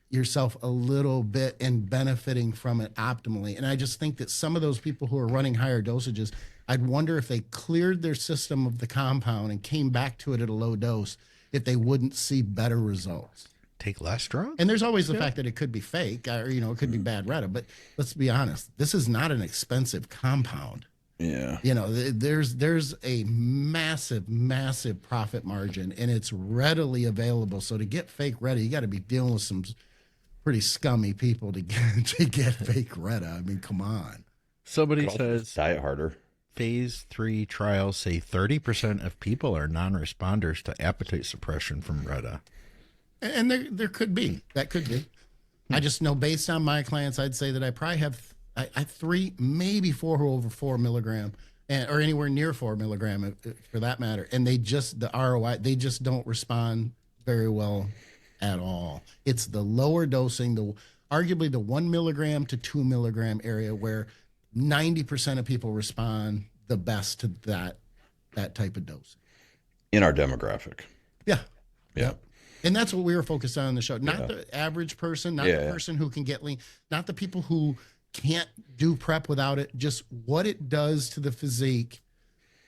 yourself a little bit and benefiting from it optimally. And I just think that some of those people who are running higher dosages, I'd wonder if they cleared their system of the compound and came back to it at a low dose, if they wouldn't see better results. Take less drugs. And there's always the fact that it could be fake, or it could be bad Retta. But let's be honest, this is not an expensive compound. Yeah. There's a massive, massive profit margin, and it's readily available. So to get fake Retta, you got to be dealing with some pretty scummy people to get fake Retta. I mean, come on. Somebody says diet harder. Phase 3 trials say 30% of people are non-responders to appetite suppression from Retta. And there could be. That could be. I just know, based on my clients, I'd say that I probably have I 3, maybe 4 who are over 4 milligram, or anywhere near 4 milligram for that matter. And the ROI, they just don't respond very well at all. It's the lower dosing, arguably the 1 milligram to 2 milligram area, where 90% of people respond the best to that type of dosing. In our demographic. Yeah. And that's what we were focused on the show. Not the average person, not the person who can get lean, not the people who can't do prep without it, just what it does to the physique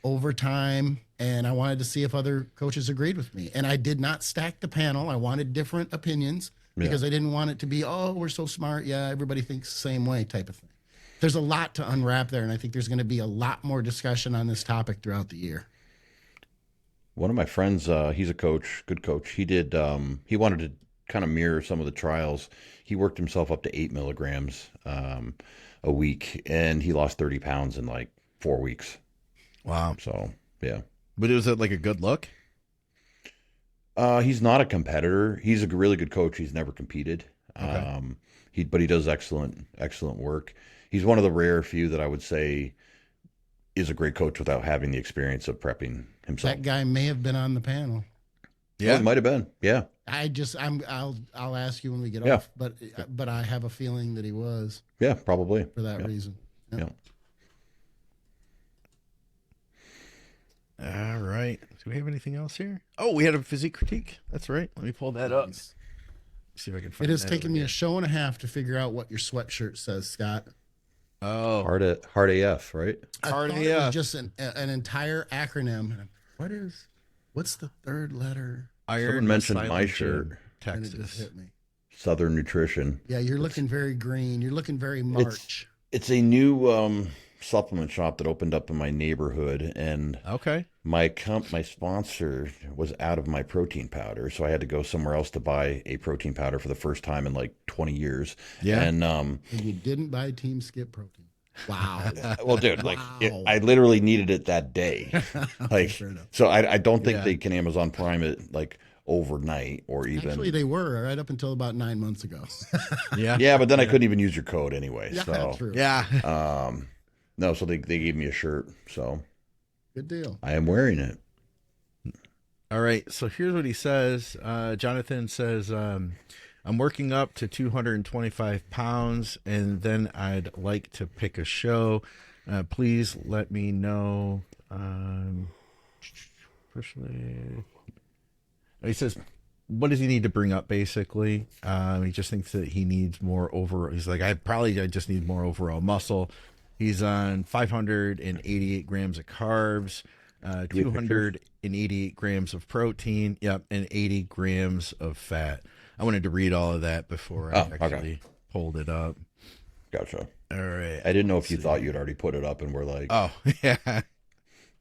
over time. And I wanted to see if other coaches agreed with me. And I did not stack the panel. I wanted different opinions because I didn't want it to be, oh, we're so smart. Yeah, everybody thinks the same way type of thing. there's a lot to unwrap there, and I think there's going to be a lot more discussion on this topic throughout the year. One of my friends, he's a coach, good coach. He did. He wanted to kind of mirror some of the trials. He worked himself up to 8 milligrams a week, and he lost 30 pounds in like 4 weeks. Wow. So yeah. But was it like a good look? He's not a competitor. He's a really good coach. He's never competed. Okay. But he does excellent work. He's one of the rare few that I would say is a great coach without having the experience of prepping himself. That guy may have been on the panel. Yeah. Oh, it might have been. Yeah. I'll ask you when we get Yeah. off, but I have a feeling that he was Yeah, probably. for that reason. Yeah. All right. Do we have anything else here? Oh, we had a physique critique. That's right. Let me pull that up. See if I can find It has that taken over me here. a show and a half to figure out what your sweatshirt says, Scott. Oh, Hard AF, right? I Hard thought it AF. was just an entire acronym. What's the third letter? Iron Someone mentioned Silent my Gym, shirt. And it just Texas. hit me. Southern Nutrition. Yeah, you're looking very green. You're looking very March. It's a new supplement shop that opened up in my neighborhood, and Okay. my sponsor was out of my protein powder, so I had to go somewhere else to buy a protein powder for the first time in like 20 years. Yeah. And And you didn't buy Team Skip protein. Wow. well, dude, like Wow. I literally needed it that day. Like, Fair enough. so I don't think Yeah. they can Amazon Prime it like overnight or even. Actually, they were right up until about 9 months ago. Yeah. Yeah, but then I couldn't even use your code anyway. Yeah, So true. Yeah. no, so they gave me a shirt, so Good deal. I am wearing it. All right. So here's what he says. Jonathan says, I'm working up to 225 pounds, and then I'd like to pick a show. Please let me know. Personally, he says, what does he need to bring up, basically? He just thinks that he needs more overall. He's like, I just need more overall muscle. He's on 588 grams of carbs, 288 grams of protein, yep, and 80 grams of fat. I wanted to read all of that before I actually pulled it up. Gotcha. All right. I didn't know if you thought you'd already put it up and we're like, Oh, yeah.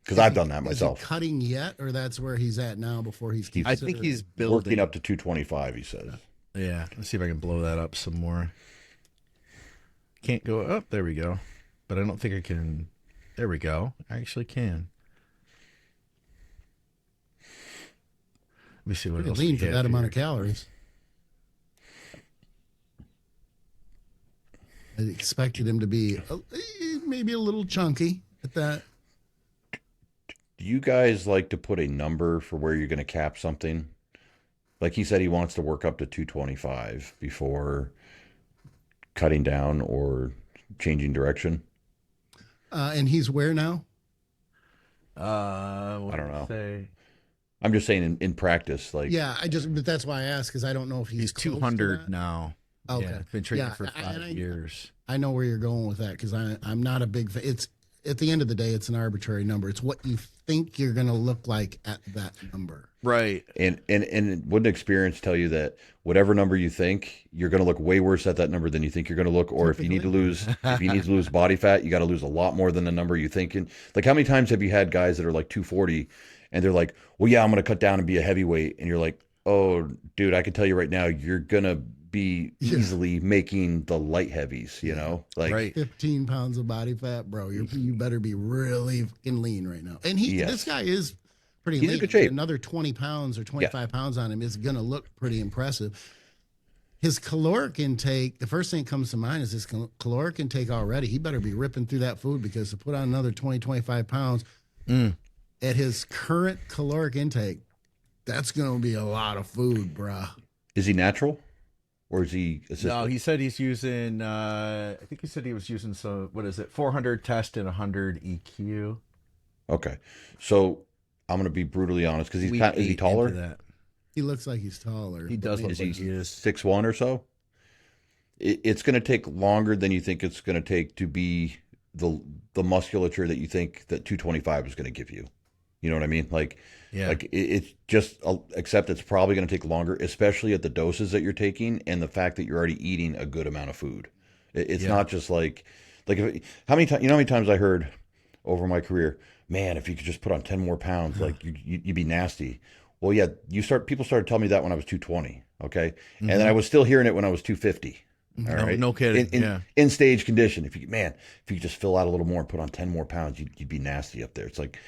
because I've done that Is he myself. cutting yet, or that's where he's at now before he's I think he's building. Working up to 225, he says. Yeah. Let's see if I can blow that up some more. Can't go up. There we go. But I don't think I can. There we go. I actually can. Let me see what pretty else. lean we for have that amount here. of calories. I expected him to be maybe a little chunky at that. Do you guys like to put a number for where you're going to cap something? Like he said, he wants to work up to 225 before cutting down or changing direction. And he's where now? I don't know. Say I'm just saying in practice, like, Yeah, but that's why I asked, because I don't know if he's close to 200 that. now. Okay. Yeah, been training Yeah, for and 5 years. I know where you're going with that, because I'm not a big fan. It's at the end of the day, it's an arbitrary number. It's what you think you're going to look like at that number. Right. and wouldn't experience tell you that whatever number you think, you're going to look way worse at that number than you think you're going to look, or if you need to lose body fat, you got to lose a lot more than the number you think. And like, how many times have you had guys that are like 240 and they're like, well, yeah, I'm going to cut down and be a heavyweight, and you're like, oh, dude, I can tell you right now, you're going to be easily making the light heavies, you know, like, Right. 15 pounds of body fat, bro. You better be really fucking lean right now. And this guy is pretty He's in lean. good shape. Another 20 pounds or 25 pounds on him is going to look pretty impressive. His caloric intake, the first thing that comes to mind is his caloric intake already. He better be ripping through that food, because to put on another 20, 25 pounds at his current caloric intake, that's going to be a lot of food, bruh. is he natural or is he assisted? No, he said he's using, I think he said he was using, 400 test and 100 EQ. Okay. So I'm going to be brutally honest, because is he Ate taller? into that. He looks like he's taller. He does look Is like he he is. 6'1" or so? It's going to take longer than you think it's going to take to be the musculature that you think that 225 is going to give you. You know what I mean? Like, Yeah. like it's just, except it's probably going to take longer, especially at the doses that you're taking and the fact that you're already eating a good amount of food. It's Yeah. not just like Like, how many times, you know how many times I heard over my career, man, if you could just put on 10 more pounds, like you'd be nasty. Well, yeah, people started telling me that when I was 220. Okay. And then I was still hearing it when I was 250. All right. No kidding. In stage condition. If you could just fill out a little more and put on 10 more pounds, you'd be nasty up there. It's like,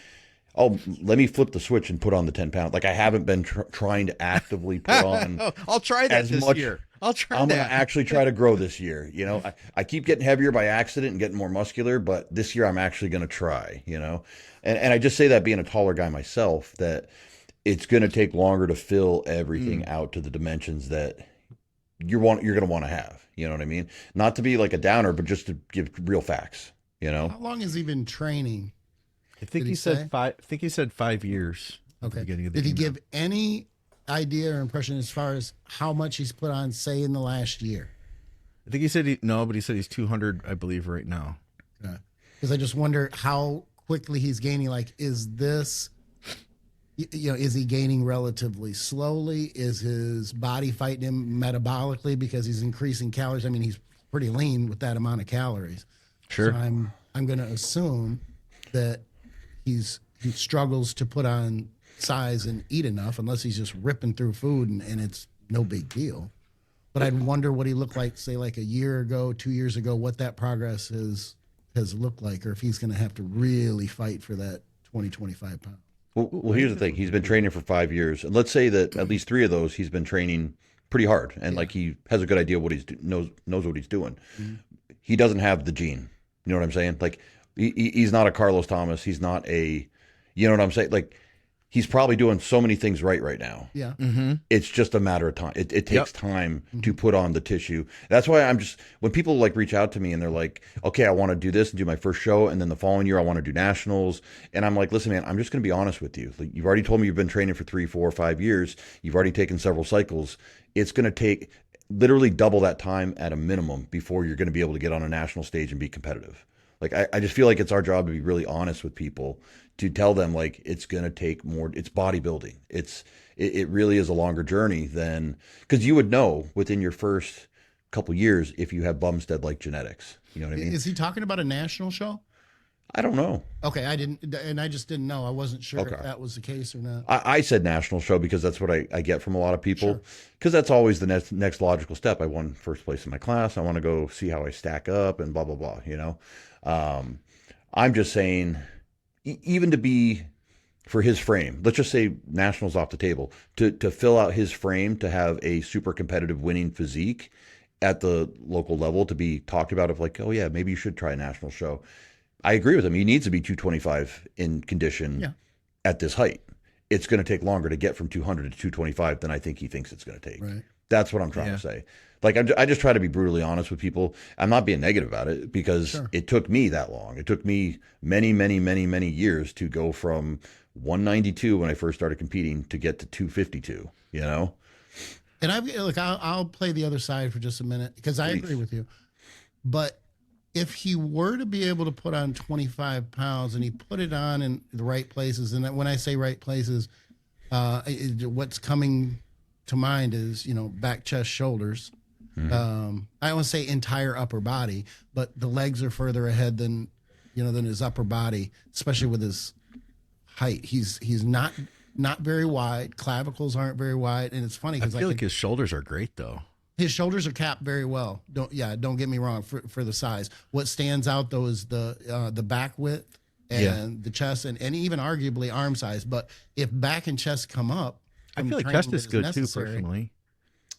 oh, let me flip the switch and put on the 10 pounds. Like, I haven't been trying to actively put on. I'll try that this year. I'm going to actually try to grow this year. You know, I keep getting heavier by accident and getting more muscular, but this year I'm actually going to try, you know, and I just say that being a taller guy myself, that it's going to take longer to fill everything out to the dimensions that you're going to want to have. You know what I mean? Not to be like a downer, but just to give real facts, you know? How long has he been training? I think he said 5. I think he said 5 years. Okay. Did he give any idea or impression as far as how much he's put on, say, in the last year? I think he said but he said he's 200, I believe, right now. Because I just wonder how quickly he's gaining. Like, is this, is he gaining relatively slowly? Is his body fighting him metabolically because he's increasing calories? I mean, he's pretty lean with that amount of calories. Sure. So I'm going to assume that he struggles to put on size and eat enough, unless he's just ripping through food and it's no big deal. But I'd wonder what he looked like, say, like a year ago, 2 years ago, what that progress has looked like, or if he's going to have to really fight for that 25 pounds. Well, here's the thing. He's been training for 5 years. And let's say that at least 3 of those, he's been training pretty hard. And like, he has a good idea what knows what he's doing. Mm-hmm. He doesn't have the gene. You know what I'm saying? Like, he's not a Carlos Thomas. He's not you know what I'm saying? Like, he's probably doing so many things right now. Yeah. Mm-hmm. It's just a matter of time. It takes time to put on the tissue. That's why when people like reach out to me and they're like, okay, I want to do this and do my first show, and then the following year I want to do nationals. And I'm like, listen, man, I'm just going to be honest with you. Like, you've already told me you've been training for 3, 4, 5 years. You've already taken several cycles. It's going to take literally double that time at a minimum before you're going to be able to get on a national stage and be competitive. Like, I just feel like it's our job to be really honest with people, to tell them, like, it's going to take more. It's bodybuilding. It really is a longer journey than, because you would know within your first couple years if you have Bumstead-like genetics. You know what I mean? Is he talking about a national show? I don't know. Okay, I just didn't know. I wasn't sure if that was the case or not. I said national show because that's what I get from a lot of people, because that's always the next logical step. I won first place in my class. I want to go see how I stack up and blah, blah, blah, you know? I'm just saying, even to be, for his frame, let's just say nationals off the table, to fill out his frame, to have a super competitive winning physique at the local level, to be talked about of like, oh yeah, maybe you should try a national show. I agree with him. He needs to be 225 in condition at this height. It's going to take longer to get from 200 to 225 than I think he thinks it's going to take. Right. That's what I'm trying to say. Like, I just try to be brutally honest with people. I'm not being negative about it, because it took me that long. It took me many, many, many, many years to go from 192 when I first started competing to get to 252, you know? And I'll play the other side for just a minute, because I agree with you. But if he were to be able to put on 25 pounds and he put it on in the right places, and when I say right places, what's coming to mind is, back, chest, shoulders. Mm-hmm. I don't want to say entire upper body, but the legs are further ahead than his upper body, especially with his height. He's not very wide. Clavicles aren't very wide, and it's funny because I feel like his shoulders are great though. His shoulders are capped very well. Don't get me wrong for the size. What stands out though is the back width and the chest, and even arguably arm size. But if back and chest come up, I feel like chest is good too, personally.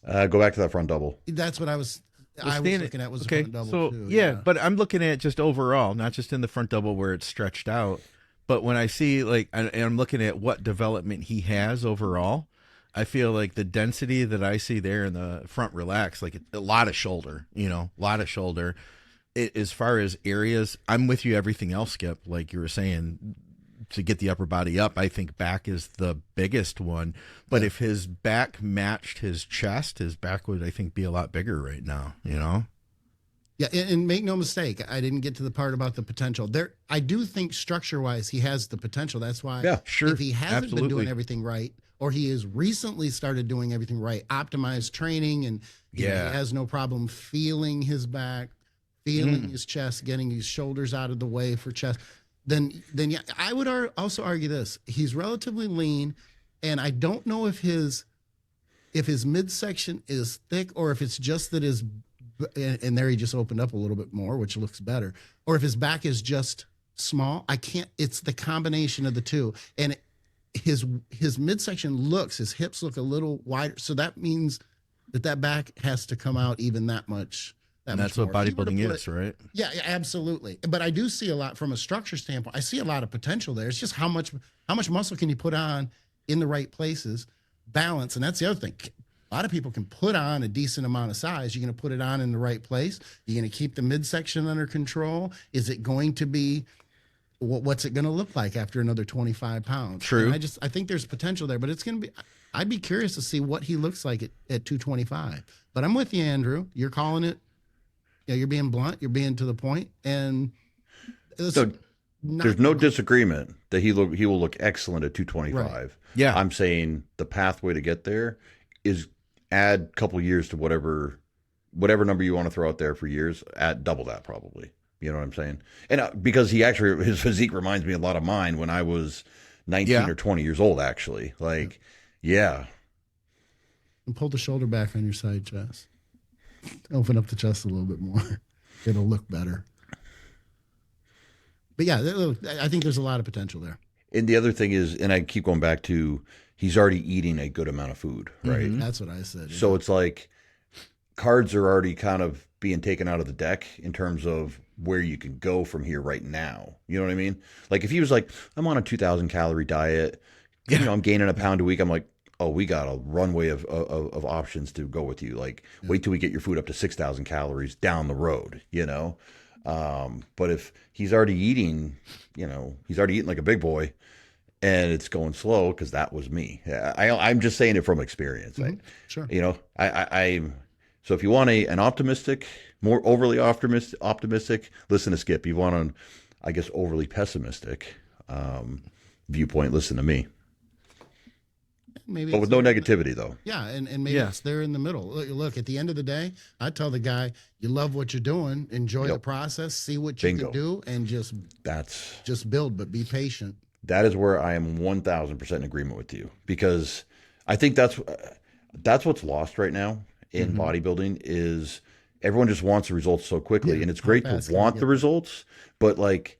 Go back to that front double. That's what I was looking at, was the front double too. Yeah, but I'm looking at just overall, not just in the front double where it's stretched out, but when I see and I'm looking at what development he has overall, I feel like the density that I see there in the front relax, like a lot of shoulder, a lot of shoulder. As far as areas, I'm with you. Everything else, Skip, like you were saying, to get the upper body up, I think back is the biggest one. But if his back matched his chest, his back would, I think, be a lot bigger right now, Yeah, and make no mistake, I didn't get to the part about the potential. I do think structure-wise he has the potential. That's why if he hasn't been doing everything right, or he has recently started doing everything right, optimized training, and he has no problem feeling his back, feeling his chest, getting his shoulders out of the way for chest, then yeah, I would also argue this. He's relatively lean, and I don't know if his midsection is thick or if it's just that and there he just opened up a little bit more, which looks better, or if his back is just small. It's the combination of the two. And his midsection his hips look a little wider. So that means that back has to come out even that much. And that's what bodybuilding is, right? Yeah, absolutely. But I do see a lot from a structure standpoint. I see a lot of potential there. It's just how much muscle can you put on in the right places, balance. And that's the other thing. A lot of people can put on a decent amount of size. You're going to put it on in the right place. You're going to keep the midsection under control. Is it going to be, what's it going to look like after another 25 pounds? True. And I think there's potential there, but it's going to be, I'd be curious to see what he looks like at 225. But I'm with you, Andrew. You're calling it. Yeah, you're being blunt. You're being to the point. And so there's no disagreement that he will look excellent at 225. Right. Yeah. I'm saying the pathway to get there is add a couple of years to whatever number you want to throw out there for years, add double that probably. You know what I'm saying? And because his physique reminds me a lot of mine when I was 19 or 20 years old, actually. Like, yeah. And pull the shoulder back on your side chest. Open up the chest a little bit more. It'll look better. But yeah, I think there's a lot of potential there. And the other thing is, and I keep going back to, he's already eating a good amount of food, right? Mm-hmm. That's what I said. Yeah. So it's like cards are already kind of being taken out of the deck in terms of where you can go from here right now. You know what I mean? Like if he was like, I'm on a 2,000 calorie diet, I'm gaining a pound a week. I'm like, oh, we got a runway of options to go with you. Like wait till we get your food up to 6,000 calories down the road, But if he's already eating, like a big boy, and it's going slow, because that was me. I'm just saying it from experience. Mm-hmm. Sure. So if you want an optimistic, more overly optimistic, listen to Skip. You want an, I guess, overly pessimistic viewpoint, listen to me. Maybe, but with no negativity, though. Yeah, and maybe it's there in the middle. Look, at the end of the day, I tell the guy, you love what you're doing, enjoy the process, see what you can do, and just build, but be patient. That is where I am 1,000% in agreement with you, because I think that's what's lost right now in bodybuilding is everyone just wants the results so quickly, and it's great to want the results, but like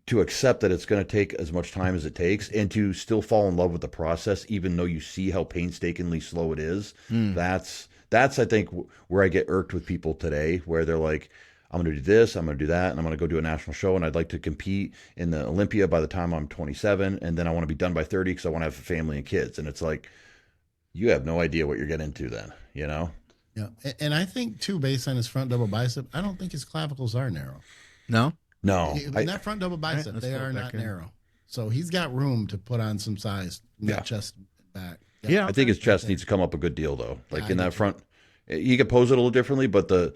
to accept that it's going to take as much time as it takes, and to still fall in love with the process, even though you see how painstakingly slow it is. That's I think where I get irked with people today, where they're like, I'm going to do this, I'm going to do that, and I'm going to go do a national show, and I'd like to compete in the Olympia by the time I'm 27, and then I want to be done by 30 because I want to have a family and kids. And it's like, you have no idea what you're getting into then, Yeah. And I think, too, based on his front double bicep, I don't think his clavicles are narrow. No? No. In that front double bicep, they are not narrow. So he's got room to put on some size in that chest back. Yeah. I think his chest needs to come up a good deal, though. Like in that front, he could pose it a little differently, but the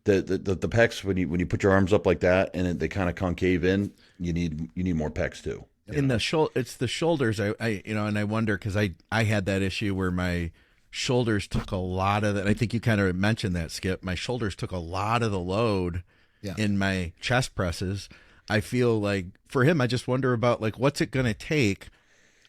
pecs, when you put your arms up like that and they kind of concave in, you need more pecs too. In the it's the shoulders. And I wonder, because I had that issue where my shoulders took a lot of that. I think you kind of mentioned that, Skip. My shoulders took a lot of the load in my chest presses. I feel like for him, I just wonder about like, what's it going to take?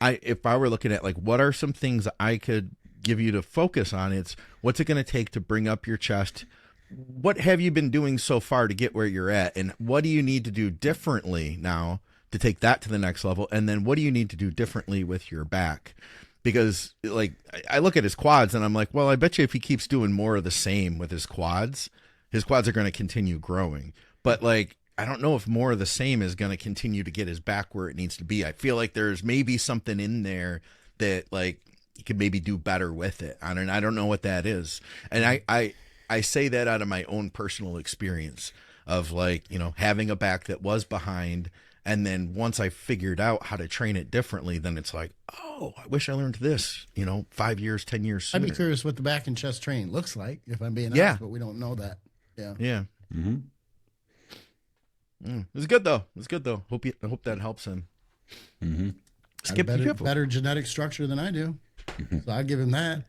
If I were looking at like, what are some things I could give you to focus on? It's what's it going to take to bring up your chest? What have you been doing so far to get where you're at? And what do you need to do differently now to take that to the next level? And then what do you need to do differently with your back? Because like, I look at his quads and I'm like, well, I bet you if he keeps doing more of the same with his quads are going to continue growing. But like, I don't know if more of the same is going to continue to get his back where it needs to be. I feel like there's maybe something in there that like you could maybe do better with it. I don't know what that is. And I say that out of my own personal experience of like, having a back that was behind. And then once I figured out how to train it differently, then it's like, oh, I wish I learned this, 5 years, 10 years sooner. I'd be curious what the back and chest training looks like, if I'm being honest, but we don't know that. Yeah. Yeah. Mm-hmm. It was good though. I hope that helps him. Mm-hmm. Skip, better genetic structure than I do. So I'd give him that.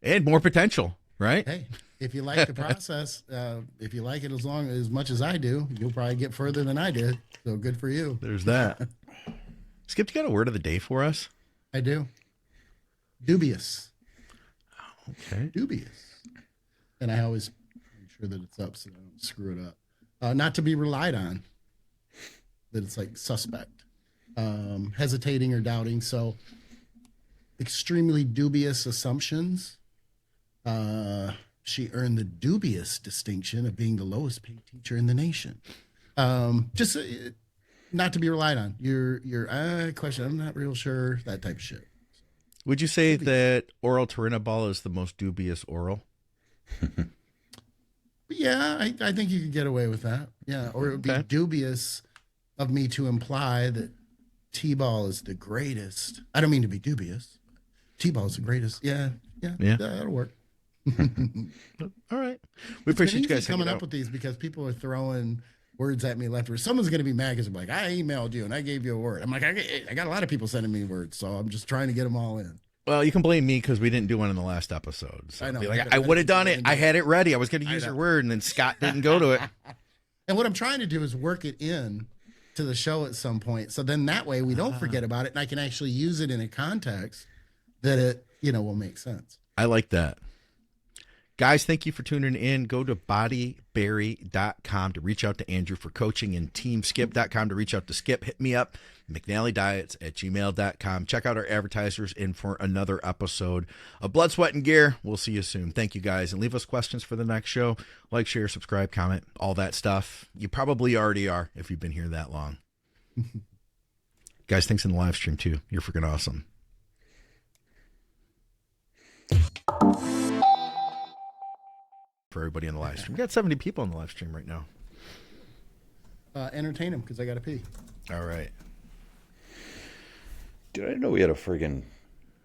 And more potential, right? Hey, if you like the process, if you like it as much as I do, you'll probably get further than I did. So good for you. There's that. Skip, you got a word of the day for us? I do. Dubious. Okay. Dubious. And I always make sure that it's up so I don't screw it up. Not to be relied on. That it's like suspect. Hesitating or doubting. So extremely dubious assumptions. She earned the dubious distinction of being the lowest paid teacher in the nation. Just not to be relied on. Your question, I'm not real sure, that type of shit. Would you say that oral Turinabol is the most dubious oral? Yeah, I think you could get away with that. Yeah, or it would be dubious of me to imply that T-ball is the greatest. I don't mean to be dubious. T-ball is the greatest. Yeah, that'll work. All right. We appreciate you guys coming up with these because people are throwing words at me left or right. Someone's going to be mad because I'm like, I emailed you and I gave you a word. I'm like, I got a lot of people sending me words, so I'm just trying to get them all in. Well, you can blame me because we didn't do one in the last episode. So I know. Be like, I would have done it. I had it ready. I was going to use your word, and then Scott didn't go to it. And what I'm trying to do is work it in to the show at some point. So then that way we don't forget about it, and I can actually use it in a context that it, will make sense. I like that. Guys, thank you for tuning in. Go to bodyberry.com to reach out to Andrew for coaching and teamskip.com to reach out to Skip. Hit me up, McNallyDiets@gmail.com. Check out our advertisers in for another episode of Blood, Sweat, and Gear. We'll see you soon. Thank you, guys. And leave us questions for the next show. Like, share, subscribe, comment, all that stuff. You probably already are if you've been here that long. Guys, thanks in the live stream, too. You're freaking awesome. For everybody in the live stream. We got 70 people in the live stream right now. Entertain them because I got to pee. All right. Dude, I didn't know we had a friggin'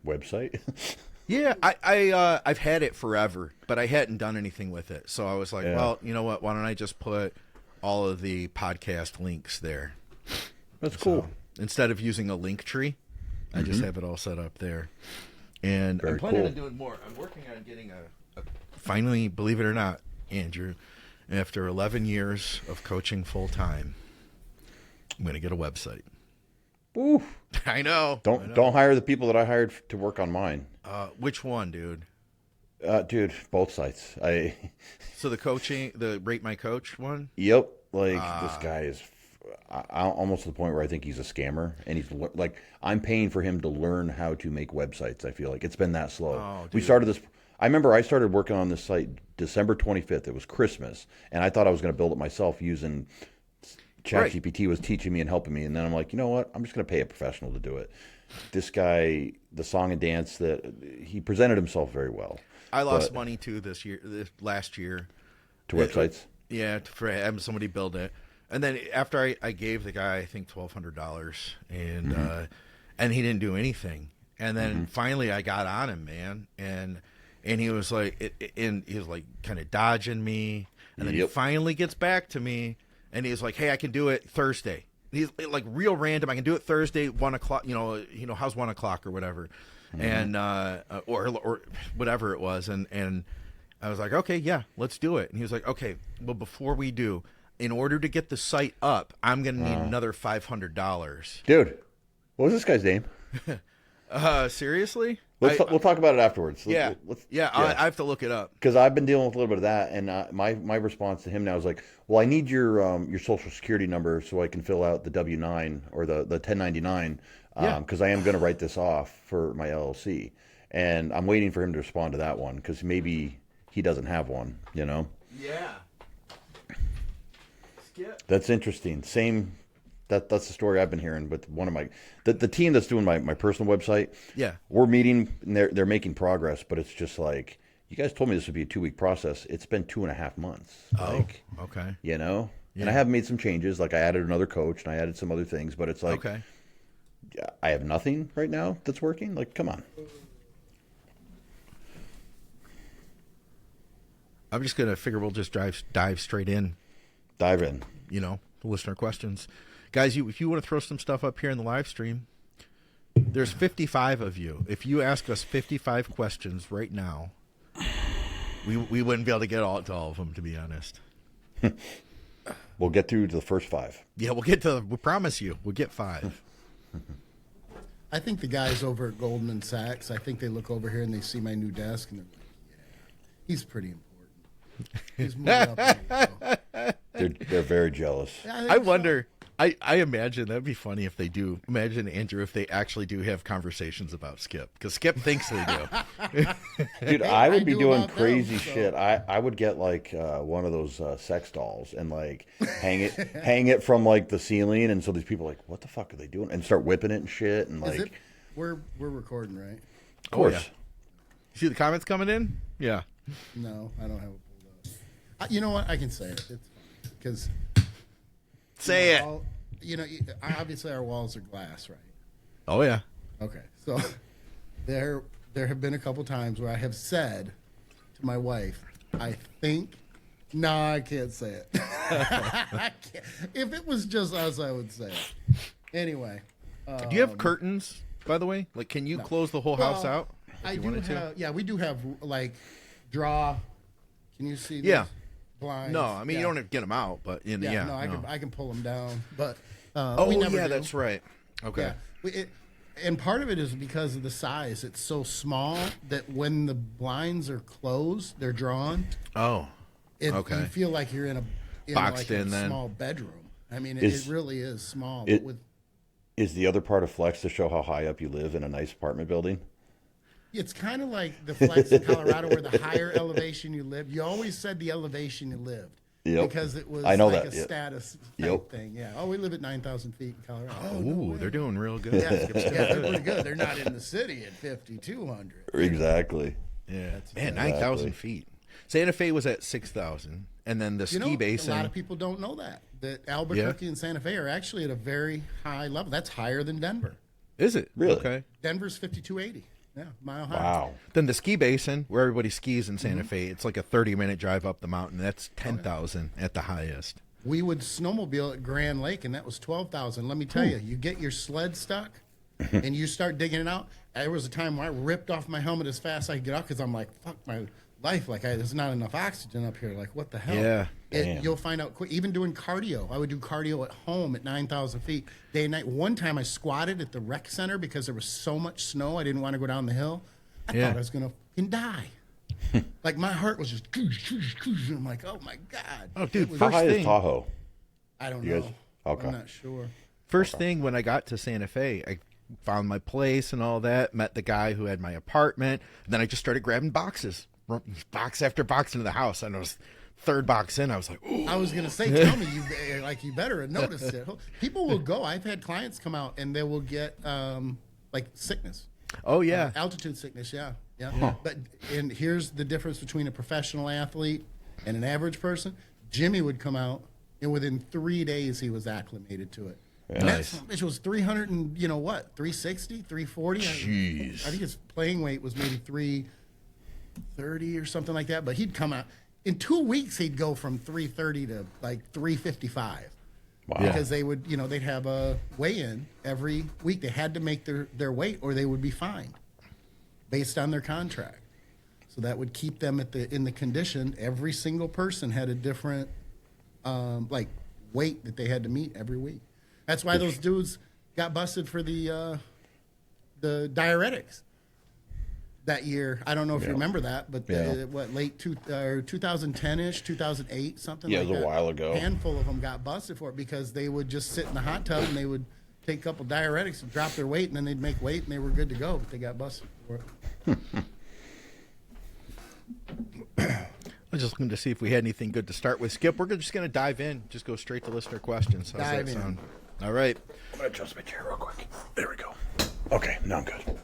website. Yeah, I've had it forever, but I hadn't done anything with it. So I was like, well, you know what? Why don't I just put all of the podcast links there? That's cool. Instead of using a link tree, I just have it all set up there. And I'm planning on doing more. I'm working on getting finally, believe it or not, Andrew, after 11 years of coaching full time, I'm going to get a website. Ooh. I know. Don't hire the people that I hired to work on mine. Which one, dude? Dude, both sites. So the Rate My Coach one? Yep. This guy is almost to the point where I think he's a scammer, and he's like, I'm paying for him to learn how to make websites. I feel like it's been that slow. Oh, we started this. I remember I started working on this site December 25th. It was Christmas, and I thought I was going to build it myself using ChatGPT was teaching me and helping me. And then I'm like, you know what? I'm just going to pay a professional to do it. This guy, the song and dance, that he presented himself very well. I lost money too last year. To websites? Yeah, for having somebody build it. And then after I gave the guy, I think $1,200, and he didn't do anything. And then finally I got on him, man, and he was like, he was like kind of dodging me, and then he finally gets back to me, and he's like, "Hey, I can do it Thursday." He's like real random. I can do it Thursday, 1 o'clock. How's 1 o'clock or whatever, and or whatever it was, and I was like, "Okay, yeah, let's do it." And he was like, "Okay, well, before we do, in order to get the site up, I'm gonna need another $500." Dude, what was this guy's name? Seriously? We'll talk about it afterwards. I have to look it up because I've been dealing with a little bit of that, and my response to him now is like, well, I need your social security number so I can fill out the W-9 or the 1099 because I am going to write this off for my LLC, and I'm waiting for him to respond to that one because maybe he doesn't have one, Yeah. Skip. That's interesting. Same. That's the story I've been hearing with one of the team that's doing my personal website. Yeah, we're meeting and they're making progress, but it's just like, you guys told me this would be a 2-week process. It's been 2.5 months. Okay. And I have made some changes. Like I added another coach and I added some other things, but it's like, I have nothing right now that's working. Like, come on. I'm just gonna figure we'll just dive straight in. Dive in. Listener questions. Guys, if you want to throw some stuff up here in the live stream, there's 55 of you. If you ask us 55 questions right now, We wouldn't be able to get to all of them, to be honest. We'll get through to the first 5. Yeah, we promise you, we'll get 5. I think the guys over at Goldman Sachs, I think they look over here and they see my new desk and they're like, yeah, he's pretty important. He's moving up in the They're very jealous. Yeah, I wonder. I imagine that'd be funny if they do. Imagine, Andrew, if they actually do have conversations about Skip, because Skip thinks they do. Dude, I would be do doing about crazy them, so- shit. I would get like one of those sex dolls and like hang it from like the ceiling, and so these people are like, what the fuck are they doing? And start whipping it and shit, and Is like, it? We're recording, right? of course. Oh, yeah. See the comments coming in? Yeah. No, I don't have it pulled up. You know what? I can say it. It's because Say it. Obviously our walls are glass, right? Oh yeah. Okay, so there have been a couple times where I have said to my wife, I think, no, I can't say it. I can't. If it was just us, I would say it. Anyway. Do you have curtains, by the way? Like, can you close the whole house out? I if you do wanted to? have, yeah, we do have, like, draw. Can you see this? Yeah. Blinds. No, I mean, you Yeah. don't have to get them out, but yeah. No, I can pull them down, but Oh we never yeah, do. that's right. Okay. Yeah. And part of it is because of the size. It's so small that when the blinds are closed, they're drawn. Oh. Okay. You feel like you're in a Boxed like in a then. small bedroom. I mean, it Is- really is small. it- But with Is the other part of flex to show how high up you live in a nice apartment building? it's kind of like the flex in Colorado, where the higher elevation you live, you always said the elevation you lived. Yep. Because it was I know like that, a yep. status type Yep. thing. Yeah. Oh, we live at 9,000 feet in Colorado. Oh, Ooh, no way. they're doing real good. Yeah, they're pretty good. They're not in the city at 5,200. Exactly. Yeah. Man, 9,000 Exactly. feet. Santa Fe was at 6,000, and then the ski A basin. lot of people don't know that Albuquerque and Santa Fe are actually at a very high level. That's higher than Denver. Is it Really? okay? Denver's 5,280. Yeah, mile high. Wow. Then the ski basin, where everybody skis in Mm-hmm. Santa Fe, it's like a 30-minute drive up the mountain. That's 10,000 at the highest. We would snowmobile at Grand Lake, and that was 12,000. Let me tell you, you get your sled stuck, and you start digging it out. There was a time where I ripped off my helmet as fast as I could get off because I'm like, fuck my life. Like, there's not enough oxygen up here. Like, what the hell? Yeah. Damn. You'll find out quick. Even doing cardio, I would do cardio at home at 9,000 feet day and night. One time I squatted at the rec center because there was so much snow. I didn't want to go down the hill. I Yeah. thought I was going to fucking die. Like, my heart was just, and I'm like, oh my God. Oh, dude, It was- How First high thing- is Tahoe? I don't You know. guys- okay. I'm not sure. First thing when I got to Santa Fe, I found my place and all that, met the guy who had my apartment, and then I just started grabbing boxes, box after box into the house. And I was third box in, I was like, ooh. I was gonna say, tell me, you better have noticed it. People will go. I've had clients come out and they will get like sickness, Oh yeah. altitude sickness. Yeah. But and here's the difference between a professional athlete and an average person. Jimmy would come out, and within 3 days he was acclimated to it. And Nice. which was 300 and 360, 340. Jeez. I think his playing weight was maybe 330 or something like that. But he'd come out in 2 weeks. He'd go from 330 to like 355 Wow. because they would, they'd have a weigh-in every week. They had to make their weight or they would be fined based on their contract. So that would keep them in the condition. Every single person had a different weight that they had to meet every week. That's why those dudes got busted for the diuretics that year. I don't know if you remember that, but Yeah. late 2010-ish, 2008, something Yeah, like it was that. a while ago. A handful of them got busted for it because they would just sit in the hot tub and they would take a couple diuretics and drop their weight, and then they'd make weight and they were good to go, but they got busted for it. I was just looking to see if we had anything good to start with. Skip, we're just going to dive in. Just go straight to listener questions. How's Dive that in. sound? All right. I'm going to adjust my chair real quick. There we go. Okay, now I'm good.